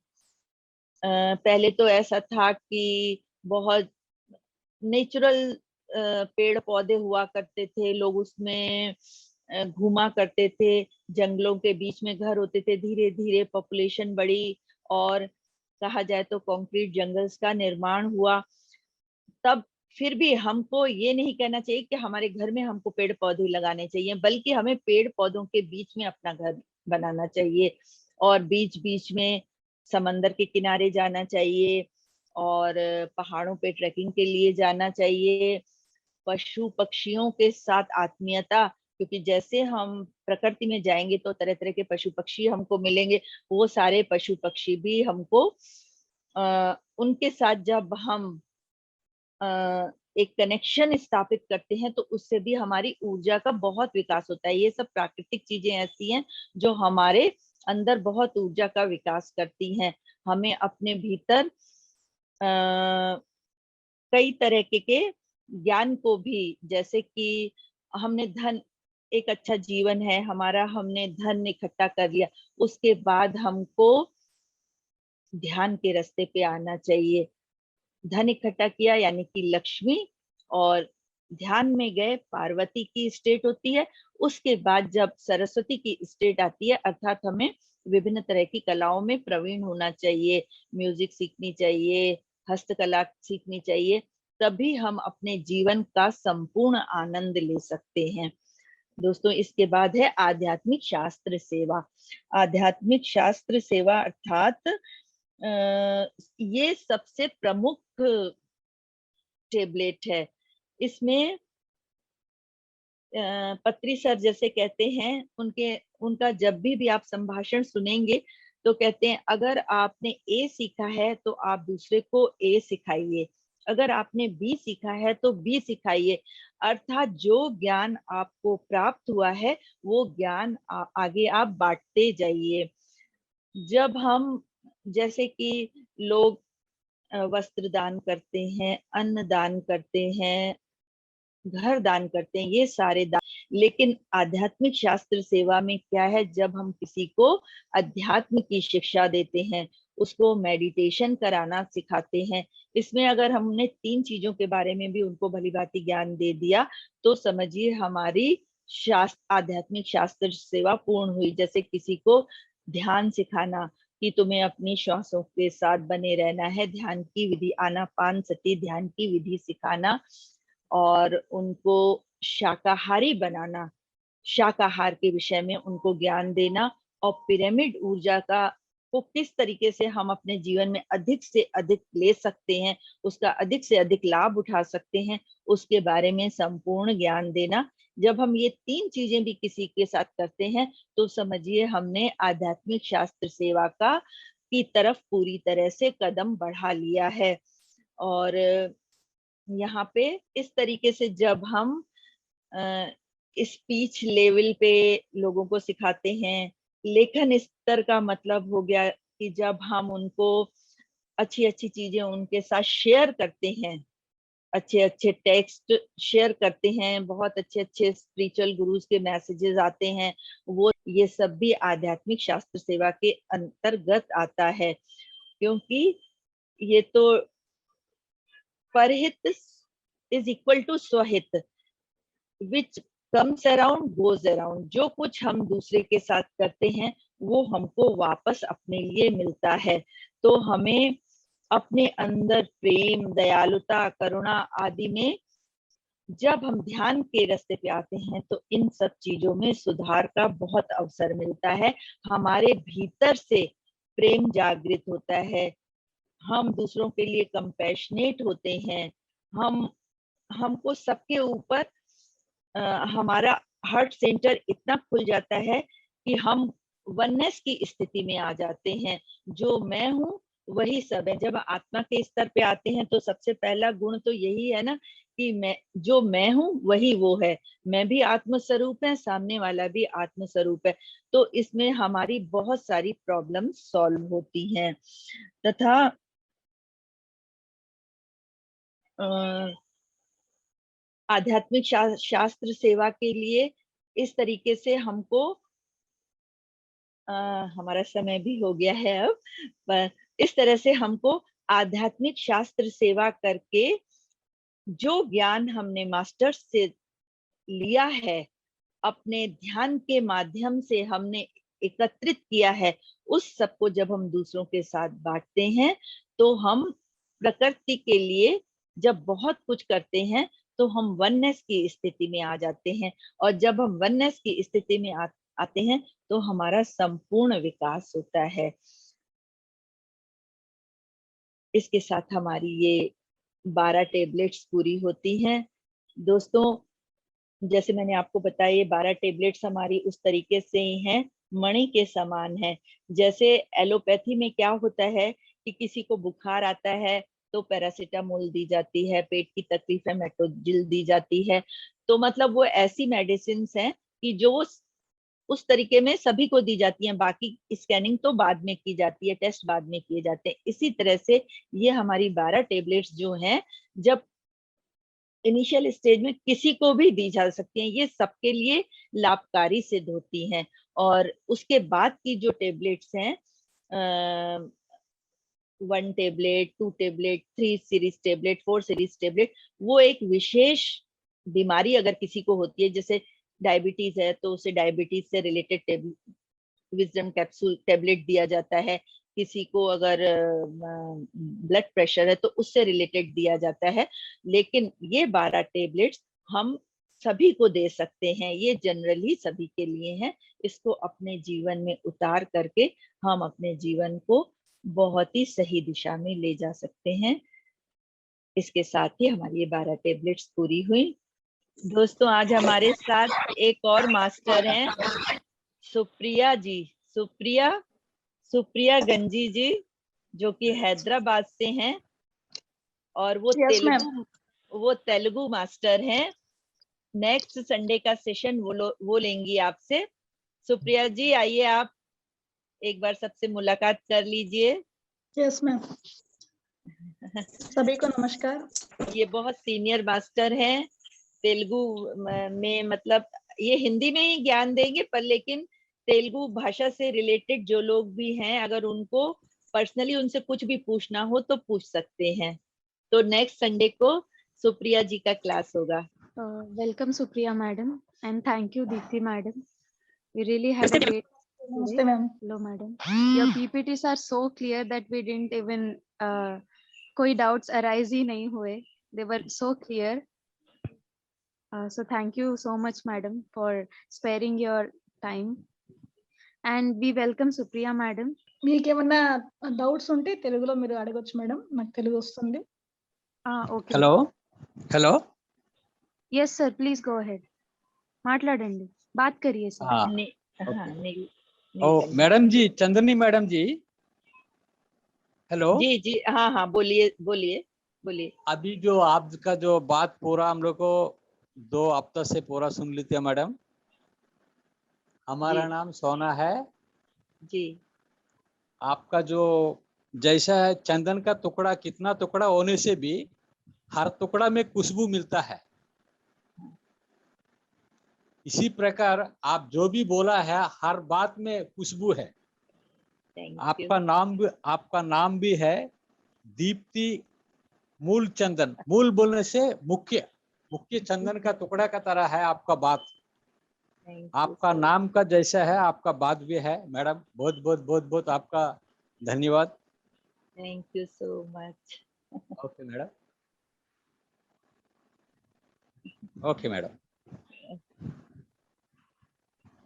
पहले तो ऐसा था कि बहुत नेचुरल पेड़ पौधे हुआ करते थे, लोग उसमें घूमा करते थे, जंगलों के बीच में घर होते थे। धीरे धीरे पॉपुलेशन बढ़ी और कहा जाए तो कंक्रीट जंगल्स का निर्माण हुआ। तब फिर भी हमको ये नहीं कहना चाहिए कि हमारे घर में हमको पेड़ पौधे लगाने चाहिए, बल्कि हमें पेड़ पौधों के बीच में अपना घर बनाना चाहिए और बीच बीच में समंदर के किनारे जाना चाहिए और पहाड़ों पे ट्रैकिंग के लिए जाना चाहिए। पशु पक्षियों के साथ आत्मीयता, क्योंकि जैसे हम प्रकृति में जाएंगे तो तरह तरह के पशु पक्षी हमको मिलेंगे। वो सारे पशु पक्षी भी हमको उनके साथ जब हम एक कनेक्शन स्थापित करते हैं तो उससे भी हमारी ऊर्जा का बहुत विकास होता है। ये सब प्राकृतिक चीजें ऐसी हैं जो हमारे अंदर बहुत ऊर्जा का विकास करती हैं। हमें अपने भीतर कई तरह के ज्ञान को भी, जैसे कि हमने धन, एक अच्छा जीवन है हमारा, हमने धन इकट्ठा कर लिया, उसके बाद हमको ध्यान के रास्ते पे आना चाहिए। धन इकट्ठा किया यानी कि लक्ष्मी, और ध्यान में गए, पार्वती की स्टेट होती है। उसके बाद जब सरस्वती की स्टेट आती है, अर्थात हमें विभिन्न तरह की कलाओं में प्रवीण होना चाहिए, म्यूजिक सीखनी चाहिए, हस्तकला सीखनी चाहिए, तभी हम अपने जीवन का संपूर्ण आनंद ले सकते हैं। दोस्तों, इसके बाद है आध्यात्मिक शास्त्र सेवा। आध्यात्मिक शास्त्र सेवा अर्थात ये सबसे प्रमुख टेबलेट है। इसमें पत्री सर जैसे कहते हैं, उनका जब भी आप संभाषण सुनेंगे तो कहते हैं, अगर आपने ए सीखा है तो आप दूसरे को ए सिखाइए, अगर आपने बी सीखा है तो बी सिखाइए। अर्थात जो ज्ञान आपको प्राप्त हुआ है वो ज्ञान आगे आप बांटते जाइए। जब हम, जैसे कि लोग वस्त्र दान करते हैं, अन्न दान करते हैं, घर दान करते हैं, ये सारे दान, लेकिन आध्यात्मिक शास्त्र सेवा में क्या है, जब हम किसी को अध्यात्म की शिक्षा देते हैं, उसको मेडिटेशन कराना सिखाते हैं, इसमें अगर हमने 3 चीजों के बारे में भी उनको भली भांति ज्ञान दे दिया तो समझिए हमारी आध्यात्मिक शास्त्र सेवा पूर्ण हुई। जैसे किसी को ध्यान सिखाना कि तुम्हें अपनी श्वासों के साथ बने रहना है, ध्यान की विधि, आनापानसति ध्यान की विधि सिखाना, और उनको शाकाहारी बनाना, शाकाहार के विषय में उनको ज्ञान देना, और पिरामिड ऊर्जा का को किस तरीके से हम अपने जीवन में अधिक से अधिक ले सकते हैं, उसका अधिक से अधिक लाभ उठा सकते हैं, उसके बारे में संपूर्ण ज्ञान देना। जब हम ये 3 चीजें भी किसी के साथ करते हैं तो समझिए हमने आध्यात्मिक शास्त्र सेवा का की तरफ पूरी तरह से कदम बढ़ा लिया है। और यहाँ पे इस तरीके से जब हम स्पीच लेवल पे लोगों को सिखाते हैं, लेखन स्तर का मतलब हो गया कि जब हम उनको अच्छी अच्छी चीजें उनके साथ शेयर करते हैं, अच्छे अच्छे टेक्स्ट शेयर करते हैं, बहुत अच्छे अच्छे स्पिरिचुअल गुरुज के मैसेजेस आते हैं, वो ये सब भी आध्यात्मिक शास्त्र सेवा के अंतर्गत आता है। क्योंकि ये तो परहित इज इक्वल टू स्वहित, which comes around goes around. जो कुछ हम दूसरे के साथ करते हैं वो हमको वापस अपने लिए मिलता है। तो हमें अपने अंदर प्रेम, दयालुता, करुणा आदि में जब हम ध्यान के रास्ते पे आते हैं तो इन सब चीजों में सुधार का बहुत अवसर मिलता है। हमारे भीतर से प्रेम जागृत होता है, हम दूसरों के लिए कंपैशनेट होते हैं, हमको सबके ऊपर हमारा हार्ट सेंटर इतना खुल जाता है कि हम वननेस की स्थिति में आ जाते हैं। जो मैं हूँ वही सब है। जब आत्मा के स्तर पे आते हैं तो सबसे पहला गुण तो यही है ना कि मैं हूँ वही वो है, मैं भी आत्म स्वरूप है, सामने वाला भी आत्म स्वरूप है। तो इसमें हमारी बहुत सारी प्रॉब्लम सॉल्व होती हैं। तथा आध्यात्मिक शास्त्र सेवा के लिए इस तरीके से हमको हमारा समय भी हो गया है अब, पर इस तरह से हमको आध्यात्मिक शास्त्र सेवा करके जो ज्ञान हमने मास्टर्स से लिया है, अपने ध्यान के माध्यम से हमने एकत्रित किया है, उस सबको जब हम दूसरों के साथ बांटते हैं तो हम प्रकृति के लिए जब बहुत कुछ करते हैं तो हम वननेस की स्थिति में आ जाते हैं। और जब हम वननेस की स्थिति में आते हैं तो हमारा संपूर्ण विकास होता है। इसके साथ हमारी ये 12 टेबलेट्स पूरी होती हैं। दोस्तों, जैसे मैंने आपको बताया ये 12 टेबलेट्स हमारी उस तरीके से ही हैं, मणि के समान है। जैसे एलोपैथी में क्या होता है कि किसी को बुखार आता है तो पैरासीटामोल दी जाती है, पेट की तकलीफ है मेट्रोजिल दी जाती है। तो मतलब वो ऐसी मेडिसिन हैं कि जो उस तरीके में सभी को दी जाती हैं, बाकी स्कैनिंग तो बाद में की जाती है, टेस्ट बाद में किए जाते हैं। इसी तरह से ये हमारी 12 टेबलेट्स जो हैं, जब इनिशियल स्टेज में किसी को भी दी जा सकती हैं, ये सबके लिए लाभकारी सिद्ध होती हैं। और उसके बाद की जो टेबलेट्स हैं, 1 tablet, 2 tablet, 3 series tablet, 4 series tablet, वो एक विशेष बीमारी अगर किसी को होती है, जैसे डायबिटीज है तो उसे डायबिटीज से रिलेटेड विजडम कैप्सूल टेबलेट दिया जाता है। किसी को अगर ब्लड प्रेशर है तो उससे रिलेटेड दिया जाता है। लेकिन ये 12 टेबलेट्स हम सभी को दे सकते हैं, ये जनरली सभी के लिए हैं। इसको अपने जीवन में उतार करके हम अपने जीवन को बहुत ही सही दिशा में ले जा सकते हैं। इसके साथ ही हमारी ये 12 टेबलेट्स पूरी हुई। दोस्तों, आज हमारे साथ एक और मास्टर हैं, सुप्रिया जी। सुप्रिया गंजी जी, जो कि हैदराबाद से हैं, और वो तेलुगु मास्टर हैं। नेक्स्ट संडे का सेशन वो लेंगी आपसे। सुप्रिया जी, आइए आप एक बार सबसे मुलाकात कर लीजिए। Yes ma'am. सभी को नमस्कार। ये बहुत सीनियर मास्टर हैं तेलुगु में, मतलब ये हिंदी में ही ज्ञान देंगे, पर लेकिन तेलुगु भाषा से रिलेटेड जो लोग भी हैं, अगर उनको पर्सनली उनसे कुछ भी पूछना हो तो पूछ सकते हैं। तो नेक्स्ट संडे को सुप्रिया जी का क्लास होगा। Welcome Supriya madam and thank you Deepti madam. We really had a great Namaste, ma'am. Hello, madam. Your PPTs are so clear that we didn't even कोई doubts arise ही नहीं हुए. They were so clear. So thank you so much, madam, for sparing your time. And we welcome Supriya, madam. మీకేమన్నా doubts ఉంటే తెలుగులో మీరు అడగొచ్చు madam, నాకు తెలుగు వస్తుంది. Okay. Hello hello Yes, sir. Please go ahead. మాట్లాడండి. बात करिए sir. हाँ नी- हाँ, नी- ओ नीलकंठ। मैडम जी, चंदनी मैडम जी, हेलो। जी जी, हाँ हाँ, बोलिए बोलिए बोलिए। अभी जो आपका जो बात पूरा हम लोग को 2 हफ्ते से पूरा सुन ली थी मैडम। हमारा जी। नाम सोना है। जी आपका जो जैसा है चंदन का टुकड़ा, कितना टुकड़ा होने से भी हर टुकड़ा में खुशबू मिलता है। इसी प्रकार आप जो भी बोला है हर बात में खुशबू है। Thank you. आपका नाम भी है दीप्ति मूल चंदन। मूल बोलने से मुख्य चंदन का टुकड़ा का तरह है आपका बात। थैंक यू आपका सर। नाम का जैसा है आपका बात भी है मैडम। बहुत बहुत बहुत बहुत आपका धन्यवाद। Thank you so much. Okay madam. Okay madam.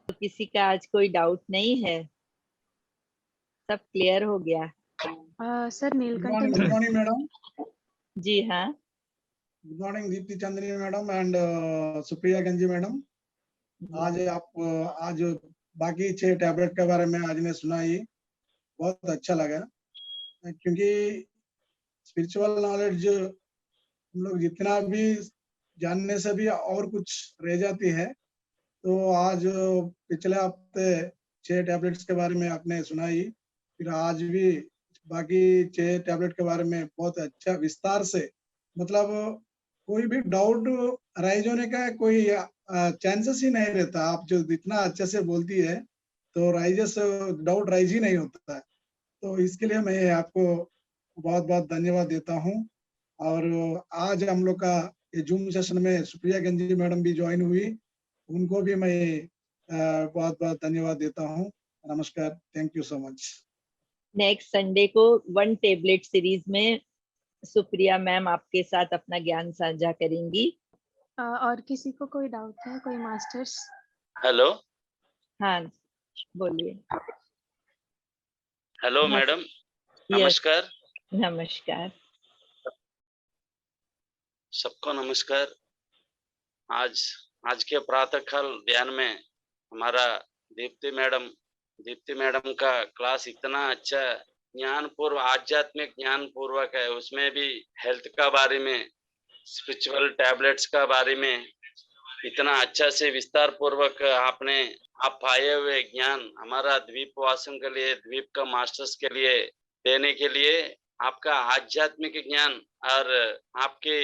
तो किसी का आज कोई डाउट नहीं है, सब क्लियर हो गया। Sir, Good Neelkanth. morning, good morning, madam. जी हाँ। Good morning, Deepti Chandani madam and Supriya Ganji madam. आज बाकी 6 टैबलेट के बारे में आज ने सुना, ही बहुत अच्छा लगा, क्योंकि स्पिरिचुअल नॉलेज हम लोग जितना भी जानने से भी और कुछ रह जाती है। तो आज पिछले हफ्ते 6 टैबलेट्स के बारे में आपने सुनाई, फिर आज भी बाकी 6 टैबलेट के बारे में बहुत अच्छा विस्तार से, मतलब कोई भी डाउट राइज होने का कोई चांसेस ही नहीं रहता। आप जो इतना अच्छे से बोलती है तो डाउट राइज ही नहीं होता है। तो इसके लिए मैं आपको बहुत बहुत धन्यवाद देता हूँ। और आज हम लोग का ये जूम सेशन में सुप्रिया गंजी मैडम भी ज्वाइन हुई, उनको भी मैं बहुत बहुत धन्यवाद देता हूँ। नमस्कार, thank you so much. Next Sunday को 1 टेबलेट सीरीज में सुप्रिया मैम आपके साथ अपना ज्ञान साझा करेंगी। और किसी को कोई डाउट है, कोई मास्टर्स? हेलो हाँ बोलिए। हेलो हाँ, मैडम, यस नमस्कार। नमस्कार। सबको नमस्कार। आज के प्रातः काल ध्यान में हमारा दीप्ति मैडम का क्लास इतना अच्छा आध्यात्मिक ज्ञान पूर्वक है। उसमें भी हेल्थ का बारे में, स्पिरिचुअल टैबलेट्स का बारे में इतना अच्छा से विस्तार पूर्वक आप पाए हुए ज्ञान हमारा द्वीप वासियों के लिए, द्वीप का मास्टर्स के लिए देने के लिए आपका आध्यात्मिक ज्ञान और आपके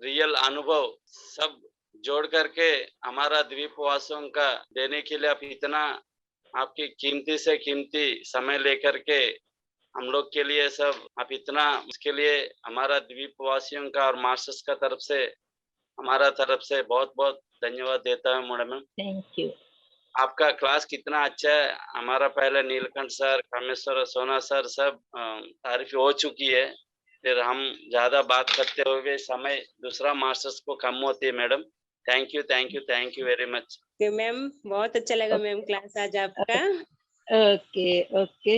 रियल अनुभव सब जोड़ करके हमारा द्वीप वासियों का देने के लिए आप इतना आपकी कीमती से कीमती समय लेकर के हम लोग के लिए सब आप इतना, इसके लिए हमारा द्वीप वासियों का और मास्टर्स का तरफ से हमारा तरफ से बहुत बहुत धन्यवाद देता हूँ मैडम। Thank you. आपका क्लास कितना अच्छा है। हमारा पहले नीलकंठ सर, कामेश्वर, सोना सर सब तारीफ हो चुकी है। फिर हम ज्यादा बात करते हुए समय दूसरा मास्टर्स को कम होती है madam. Thank you very much ma'am. बहुत अच्छा लगा मैम क्लास आज आपका। Okay okay.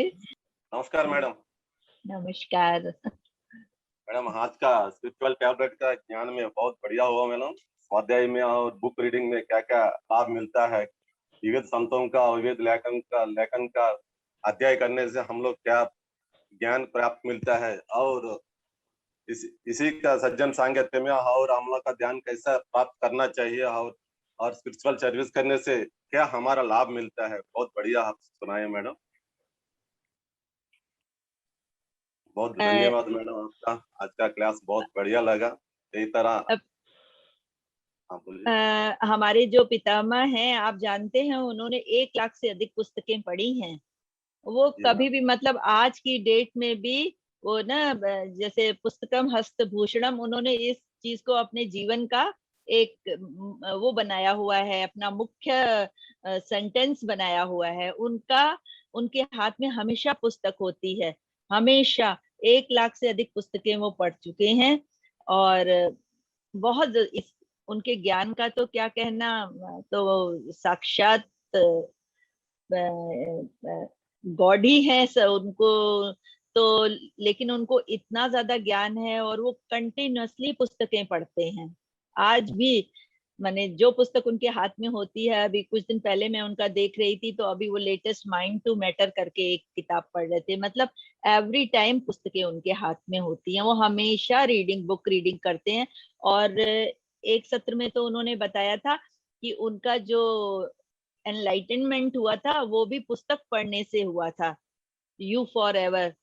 नमस्कार मैडम। नमस्कार मैडम, आज का स्पिरिचुअल टैबलेट का ज्ञान में बहुत बढ़िया हुआ मैडम। स्वाध्याय में और बुक रीडिंग में क्या क्या लाभ मिलता है, विविध संतों का, विविध लेखन का अध्ययन करने से हम लोग क्या ज्ञान प्राप्त मिलता है, और इसी का सज्जन सांगत्य में और हम लोग का ध्यान कैसा प्राप्त करना चाहिए, और स्पिरिचुअल सर्विस करने से क्या हमारा लाभ मिलता है। बहुत बढ़िया आप सुनाए मैडम। बहुत धन्यवाद मैडम आपका। आज का क्लास बहुत बढ़िया लगा। यही तरह हमारे जो पितामह हैं, आप जानते हैं, उन्होंने 1 लाख से अधिक पुस्तकें पढ़ी हैं। वो कभी भी, मतलब आज की डेट में भी वो ना, जैसे पुस्तकम हस्तभूषणम, उन्होंने इस चीज को अपने जीवन का एक वो बनाया हुआ है, अपना मुख्य सेंटेंस बनाया हुआ है। उनके हाथ में हमेशा पुस्तक होती है, हमेशा 1 लाख से अधिक पुस्तकें वो पढ़ चुके हैं और बहुत उनके ज्ञान का तो क्या कहना, तो साक्षात गॉड ही है उनको तो। लेकिन उनको इतना ज्यादा ज्ञान है और वो कंटिन्यूअसली पुस्तकें पढ़ते हैं आज भी। माने जो पुस्तक उनके हाथ में होती है, अभी कुछ दिन पहले मैं उनका देख रही थी तो अभी वो लेटेस्ट माइंड टू मैटर करके एक किताब पढ़ रहे थे। मतलब एवरी टाइम पुस्तकें उनके हाथ में होती हैं, वो हमेशा बुक रीडिंग करते हैं। और एक सत्र में तो उन्होंने बताया था कि उनका जो एनलाइटनमेंट हुआ था वो भी पुस्तक पढ़ने से हुआ था। यू फॉर एवर,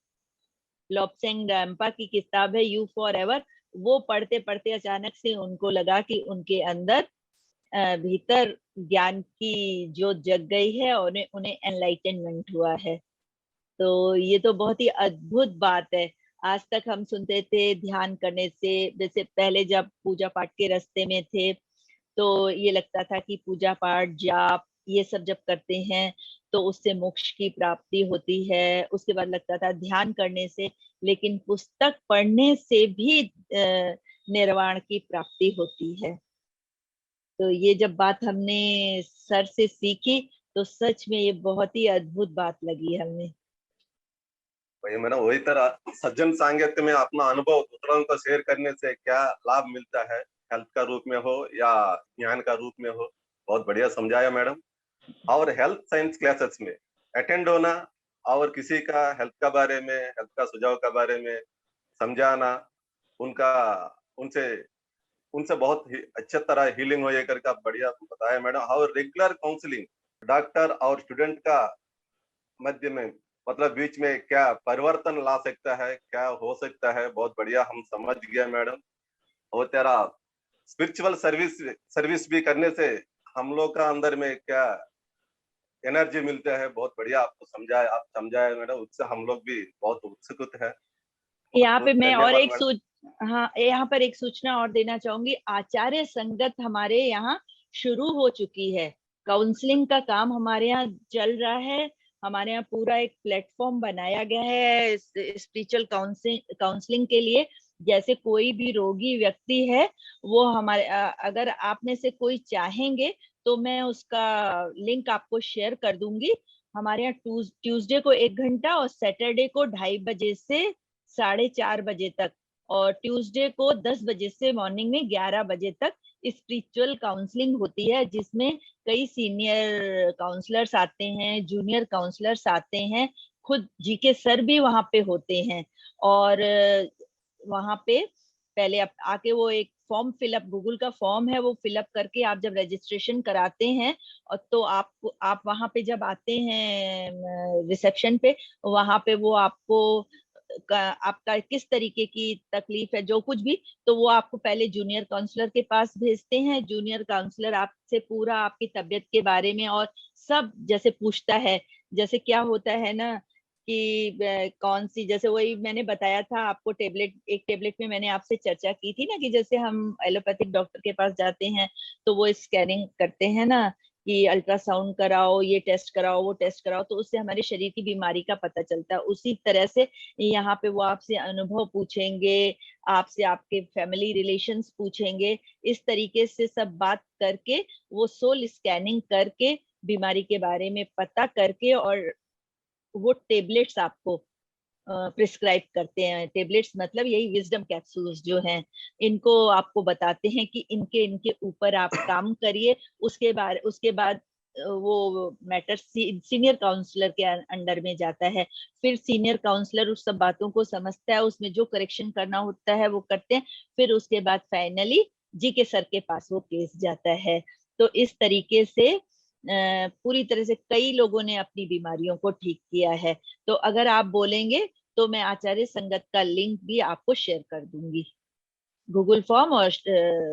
लोब्संग रंपा की किताब है यू फॉर एवर। वो पढ़ते पढ़ते अचानक से उनको लगा कि उनके अंदर भीतर ज्ञान की ज्योत जग गई है और उन्हें एनलाइटनमेंट हुआ है। तो ये तो बहुत ही अद्भुत बात है। आज तक हम सुनते थे ध्यान करने से, जैसे पहले जब पूजा पाठ के रास्ते में थे तो ये लगता था कि पूजा पाठ जाप ये सब जब करते हैं तो उससे मोक्ष की प्राप्ति होती है। उसके बाद लगता था ध्यान करने से, लेकिन पुस्तक पढ़ने से भी निर्वाण की प्राप्ति होती है। तो ये जब बात हमने सर से सीखी तो सच में ये बहुत ही अद्भुत बात लगी हमें। वही मैडम, वही तरह सज्जन सांगत्य में अपना अनुभव दूसरों को शेयर करने से क्या लाभ मिलता है, हेल्थ का रूप में हो या ज्ञान का रूप में हो, बहुत बढ़िया समझाया मैडम। और हेल्थ साइंस क्लासेस में अटेंड होना और किसी का हेल्थ का बारे में, हेल्थ का सुझाव का बारे में समझाना, उनसे बहुत ही अच्छी तरह हीलिंग हो करके आप बढ़िया बताया मैडम। और रेगुलर काउंसलिंग डॉक्टर और स्टूडेंट का मध्य में, मतलब बीच में क्या परिवर्तन ला सकता है, क्या हो सकता है, बहुत बढ़िया हम समझ गए मैडम। और तेरा स्पिरिचुअल सर्विस भी करने से हम लोग का अंदर में क्या एनर्जी मिलता है, बहुत बढ़िया आप समझाए मैडम। उससे हम लोग भी बहुत उत्सुक है। यहाँ पे मैं और एक मैडम। हाँ, यहाँ पर एक सूचना और देना चाहूंगी। आचार्य संगत हमारे यहाँ शुरू हो चुकी है, काउंसलिंग का काम हमारे यहाँ चल रहा है। हमारे यहाँ पूरा एक प्लेटफॉर्म बनाया गया है स्पिरिचुअल काउंसलिंग के लिए। जैसे कोई भी रोगी व्यक्ति है वो हमारे अगर आप में से कोई चाहेंगे तो मैं उसका लिंक आपको शेयर कर दूंगी। हमारे यहाँ ट्यूसडे को 1 घंटा और सैटरडे को 2:30 बजे से 4:30 बजे तक, और ट्यूसडे को 10 बजे से मॉर्निंग में 11 बजे तक स्पिरिचुअल काउंसलिंग होती है, जिसमें कई सीनियर काउंसलर्स आते हैं, जूनियर काउंसलर्स आते हैं, खुद जीके सर भी वहां पे होते हैं। और वहां पे पहले आके वो एक फॉर्म फिलअप, गूगल का फॉर्म है, वो फिलअप करके आप जब रजिस्ट्रेशन कराते हैं और तो आप वहां पे जब आते हैं रिसेप्शन पे, वहां पे वो आपको आपका किस तरीके की तकलीफ है, जो कुछ भी, तो वो आपको पहले जूनियर काउंसलर के पास भेजते हैं। जूनियर काउंसलर आपसे पूरा आपकी तबीयत के बारे में और सब जैसे पूछता है। जैसे क्या होता है ना कि कौन सी, जैसे वही मैंने बताया था आपको, एक टेबलेट में मैंने आपसे चर्चा की थी ना कि जैसे हम एलोपैथिक डॉक्टर के पास जाते हैं तो वो स्कैनिंग करते हैं ना कि अल्ट्रासाउंड कराओ, ये टेस्ट कराओ, वो टेस्ट कराओ, तो उससे हमारे शरीर की बीमारी का पता चलता है। उसी तरह से यहाँ पे वो आपसे अनुभव पूछेंगे, आपसे आपके फैमिली रिलेशंस पूछेंगे। इस तरीके से सब बात करके वो सोल स्कैनिंग करके बीमारी के बारे में पता करके और वो टेबलेट्स आपको प्रिस्क्राइब करते हैं। टेबलेट्स मतलब यही विजडम कैप्सूल्स जो हैं, इनको आपको बताते हैं कि इनके ऊपर आप काम करिए। उसके बाद वो मैटर सीनियर काउंसलर के अंडर में जाता है। फिर सीनियर काउंसलर उस सब बातों को समझता है, उसमें जो करेक्शन करना होता है वो करते हैं। फिर उसके बाद फाइनली जी के सर के पास वो केस जाता है। तो इस तरीके से पूरी तरह से कई लोगों ने अपनी बीमारियों को ठीक किया है। तो अगर आप बोलेंगे तो मैं आचार्य संगत का लिंक भी आपको शेयर कर दूंगी, गूगल फॉर्म और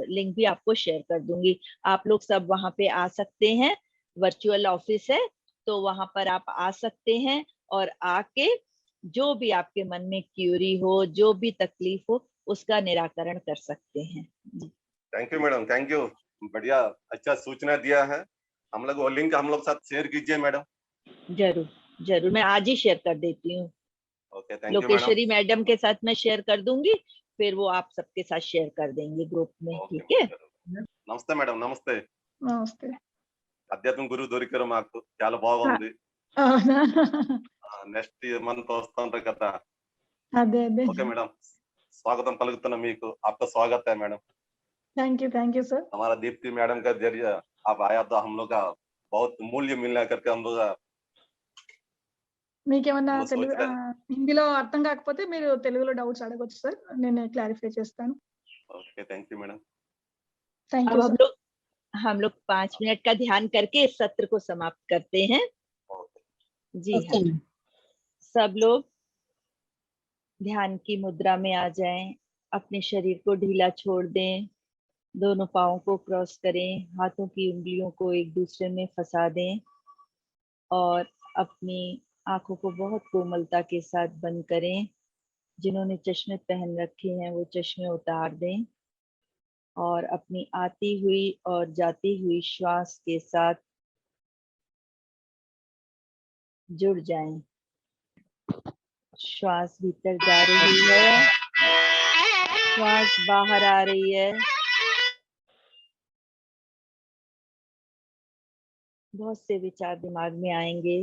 लिंक भी आपको शेयर कर दूंगी। आप लोग सब वहां पे आ सकते हैं, वर्चुअल ऑफिस है तो वहां पर आप आ सकते हैं और आके जो भी आपके मन में क्यूरी हो, जो भी तकलीफ हो, उसका निराकरण कर सकते हैं। Thank you madam, thank you, बढ़िया अच्छा सूचना दिया है। हम लोग वो लिंक हम लोग साथ शेयर कीजिए मैडम। जरूर जरूर, मैं आज ही शेयर कर देती हूँ। Okay, thank you madam. Lokeshwari madam के साथ मैं शेयर कर दूंगी, फिर वो आप सबके साथ शेयर कर देंगे ग्रुप में, ఓకే ठीक है? నమస్తే మేడం, నమస్తే. నమస్తే. అధ్యాత్మ గురువు దొరికారు మాకు, చాలా బాగుంది. అవునా? నెక్స్ట్ మంత్ వస్తుంటారు కదా. అదే అదే. ఓకే మేడం, स्वागतम पलकुతున్నా మీకు. आपका स्वागत है मैडम. Thank you sir. हमारा दीप्ति मैडम का जरिए आप आया तो हम लोग का बहुत मूल्य मिलना करके हम लोग మీకేమన్నా हम लोग తెలుగు सोच रहे हैं. హిందీలో అర్థం కాకపోతే మీరు తెలుగులో డౌట్స్ అడగొచ్చు సార్, నేను క్లారిఫై చేస్తాను. Okay, thank you madam. Thank अब యూ हम సార్. लोग 5 मिनट का ध्यान करके इस सत्र को समाप्त करते हैं। जी हाँ, सब लोग ध्यान की मुद्रा में आ जाएं, अपने शरीर को ढीला छोड़ दें, दोनों पाँव को क्रॉस करें, हाथों की उंगलियों को एक दूसरे में फंसा दें और अपनी आंखों को बहुत कोमलता के साथ बंद करें। जिन्होंने चश्मे पहन रखे हैं वो चश्मे उतार दें और अपनी आती हुई और जाती हुई श्वास के साथ जुड़ जाएं। श्वास भीतर जा रही है, श्वास बाहर आ रही है। बहुत से विचार दिमाग में आएंगे,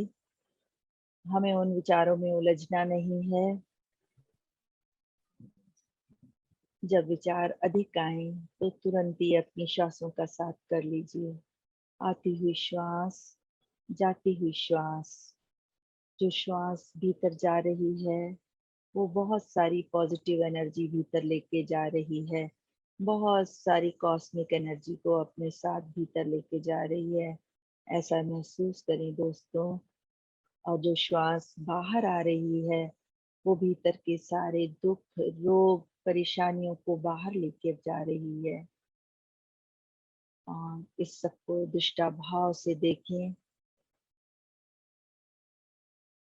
हमें उन विचारों में उलझना नहीं है। जब विचार अधिक आए तो तुरंत ही अपनी श्वासों का साथ कर लीजिए। आती हुई श्वास, जाती हुई श्वास। जो श्वास भीतर जा रही है वो बहुत सारी पॉजिटिव एनर्जी भीतर लेके जा रही है, बहुत सारी कॉस्मिक एनर्जी को अपने साथ भीतर लेके जा रही है, ऐसा महसूस करें दोस्तों। और जो श्वास बाहर आ रही है वो भीतर के सारे दुख, रोग, परेशानियों को बाहर लेके जा रही है। और इस सबको दृष्टाभाव से देखें।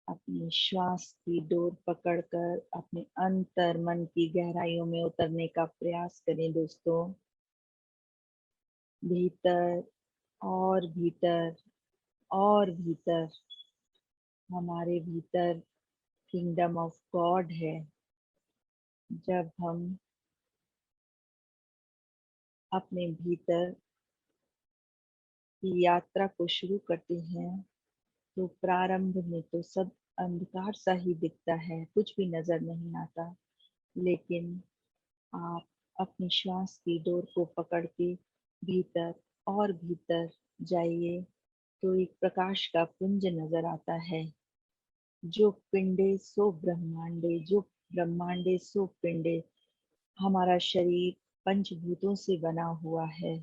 अपनी श्वास की डोर पकड़कर अपने अंतर मन की गहराइयों में उतरने का प्रयास करें दोस्तों। भीतर और भीतर और भीतर, हमारे भीतर किंगडम ऑफ गॉड है। जब हम अपने भीतर की यात्रा को शुरू करते हैं तो प्रारंभ में तो सब अंधकार सा ही दिखता है, कुछ भी नजर नहीं आता। लेकिन आप अपनी श्वास की डोर को पकड़ के भीतर और भीतर जाइए तो एक प्रकाश का पुंज नजर आता है। जो पिंडे सो ब्रह्मांडे, जो ब्रह्मांडे सो पिंडे। हमारा शरीर पंचभूतों से बना हुआ है।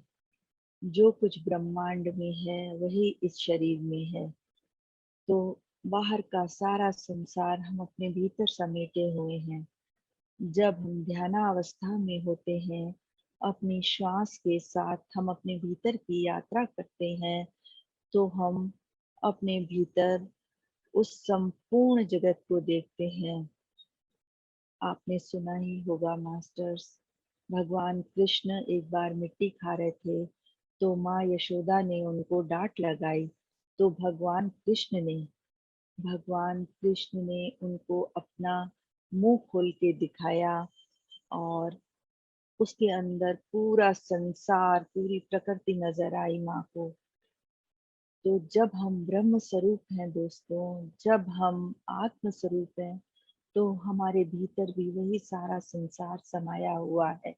जो कुछ ब्रह्मांड में है वही इस शरीर में है। तो बाहर का सारा संसार हम अपने भीतर समेटे हुए हैं। जब हम ध्यानावस्था में होते हैं, अपनी श्वास के साथ हम अपने भीतर की यात्रा करते हैं तो हम अपने भीतर उस संपूर्ण जगत को देखते हैं। आपने सुना ही होगा मास्टर्स, भगवान कृष्ण एक बार मिट्टी खा रहे थे तो माँ यशोदा ने उनको डांट लगाई, तो भगवान कृष्ण ने उनको अपना मुंह खोल के दिखाया और उसके अंदर पूरा संसार, पूरी प्रकृति नजर आई माँ को। तो जब हम ब्रह्म स्वरूप हैं दोस्तों, जब हम आत्म स्वरूप हैं तो हमारे भीतर भी वही सारा संसार समाया हुआ है।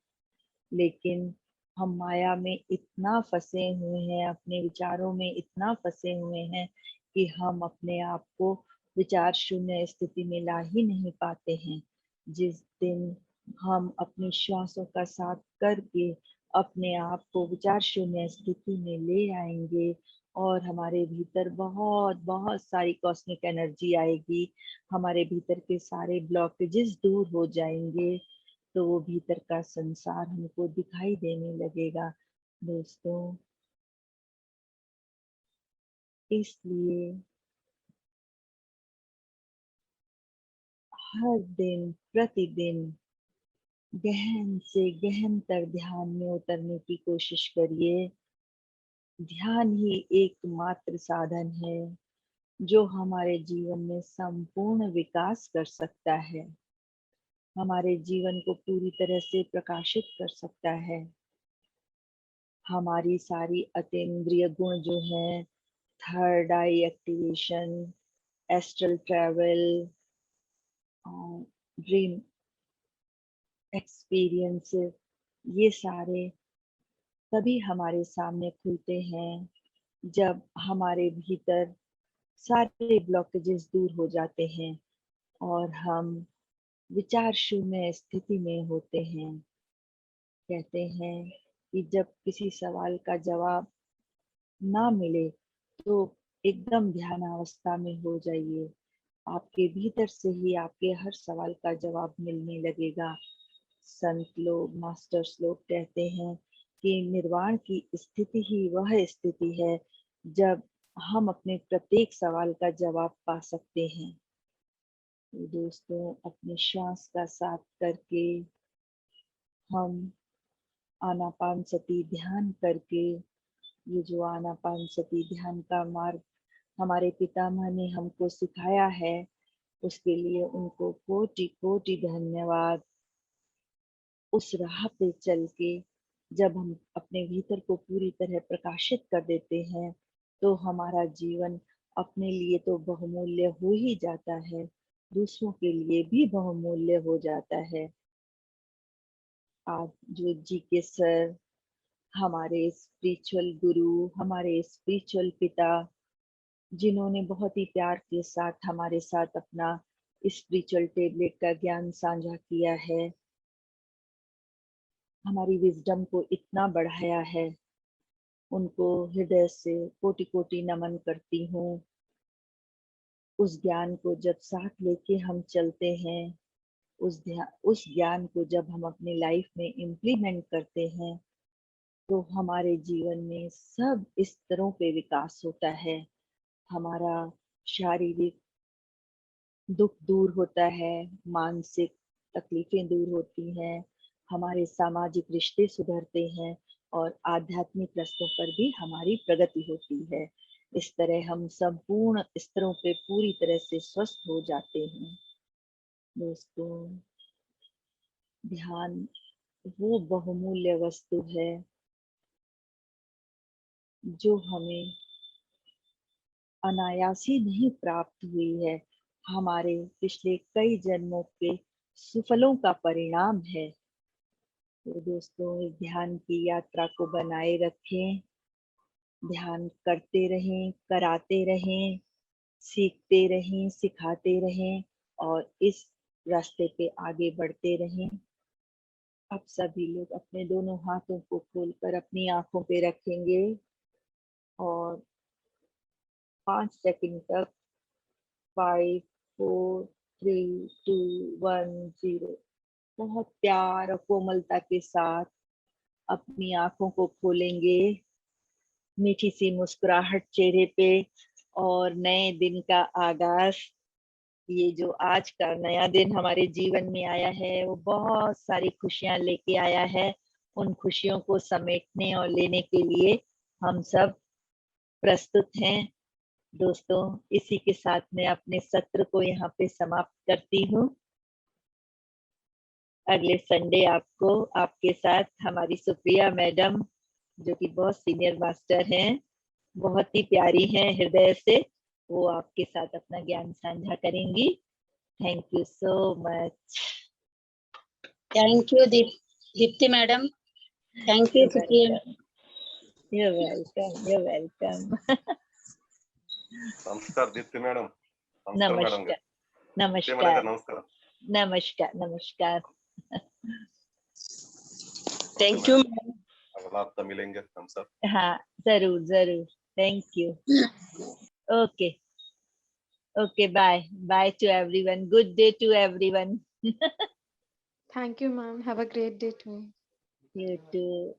लेकिन हम माया में इतना फंसे हुए हैं, अपने विचारों में इतना फंसे हुए हैं कि हम अपने आप को विचार शून्य स्थिति में ला ही नहीं पाते हैं। जिस दिन हम अपनी श्वासों का साथ करके अपने आप को विचार शून्य स्थिति में ले आएंगे और हमारे भीतर बहुत बहुत सारी कॉस्मिक एनर्जी आएगी, हमारे भीतर के सारे ब्लॉकेजेस दूर हो जाएंगे, तो वो भीतर का संसार हमको दिखाई देने लगेगा दोस्तों। इसलिए हर दिन प्रतिदिन गहन से गहनतर ध्यान में उतरने की कोशिश करिए। ध्यान ही एकमात्र साधन है जो हमारे जीवन में संपूर्ण विकास कर सकता है, हमारे जीवन को पूरी तरह से प्रकाशित कर सकता है। हमारी सारी अतीन्द्रिय गुण जो है, third eye activation, astral travel, dream experience, ये सारे तभी हमारे सामने खुलते हैं जब हमारे भीतर सारे ब्लॉकेजेस दूर हो जाते हैं और हम विचार शून्य स्थिति में होते हैं। कहते हैं कि जब किसी सवाल का जवाब ना मिले तो एकदम ध्यान अवस्था में हो जाइए, आपके भीतर से ही आपके हर सवाल का जवाब मिलने लगेगा। संत लोग, मास्टर्स लोग कहते हैं कि निर्वाण की स्थिति ही वह स्थिति है जब हम अपने प्रत्येक सवाल का जवाब पा सकते हैं। तो दोस्तों, अपने श्वास का साथ करके हम आनापान सती ध्यान करके, ये जो आनापान सती ध्यान का मार्ग हमारे पितामह ने हमको सिखाया है, उसके लिए उनको कोटि कोटि धन्यवाद। उस राह पे चल के जब हम अपने भीतर को पूरी तरह प्रकाशित कर देते हैं तो हमारा जीवन अपने लिए तो बहुमूल्य हो ही जाता है, दूसरों के लिए भी बहुमूल्य हो जाता है। आज जो जी के सर, हमारे स्पिरिचुअल गुरु, हमारे स्पिरिचुअल पिता, जिन्होंने बहुत ही प्यार के साथ हमारे साथ अपना स्पिरिचुअल टेबलेट का ज्ञान साझा किया है, हमारी विजडम को इतना बढ़ाया है, उनको हृदय से कोटि कोटि नमन करती हूँ। उस ज्ञान को जब साथ लेके हम चलते हैं, उस ज्ञान को जब हम अपनी लाइफ में इम्प्लीमेंट करते हैं तो हमारे जीवन में सब स्तरों पे विकास होता है। हमारा शारीरिक दुख दूर होता है, मानसिक तकलीफें दूर होती हैं, हमारे सामाजिक रिश्ते सुधरते हैं और आध्यात्मिक रस्तों पर भी हमारी प्रगति होती है। इस तरह हम संपूर्ण स्तरों पे पूरी तरह से स्वस्थ हो जाते हैं। दोस्तों, ध्यान वो बहुमूल्य वस्तु है जो हमें अनायास ही नहीं प्राप्त हुई है, हमारे पिछले कई जन्मों के सुफलों का परिणाम है। तो दोस्तों, इस ध्यान की यात्रा को बनाए रखें, ध्यान करते रहें, कराते रहें, सीखते रहें, सिखाते रहें और इस रास्ते पे आगे बढ़ते रहें। अब सभी लोग अपने दोनों हाथों को खोलकर अपनी आंखों पे रखेंगे और 5 सेकंड तक 5, 4, 3, 2, 1, 0 बहुत प्यार और कोमलता के साथ अपनी आंखों को खोलेंगे, मीठी सी मुस्कुराहट चेहरे पे और नए दिन का आगाज। ये जो आज का नया दिन हमारे जीवन में आया है वो बहुत सारी खुशियां लेके आया है। उन खुशियों को समेटने और लेने के लिए हम सब प्रस्तुत हैं। दोस्तों, इसी के साथ मैं अपने सत्र को यहाँ पे समाप्त करती हूँ। अगले संडे आपको आपके साथ हमारी सुप्रिया मैडम, जो कि बहुत सीनियर मास्टर हैं, बहुत ही प्यारी हैं हृदय से, वो आपके साथ अपना ज्ञान साझा करेंगी। Thank you so much. Thank you Deepti madam. Thank you Supriya. You're welcome. You're welcome. नमस्कार दीप्ति मैडम। नमस्कार मैडम। नमस्कार। नमस्कार। नमस्कार। नमस्कार। Thank you. अगला हफ्ता मिलेंगे हम सब। हाँ, जरूर जरूर। Thank you. Okay okay, bye bye to everyone. Good day to everyone. Thank you, ma'am. Have a great day too. You too.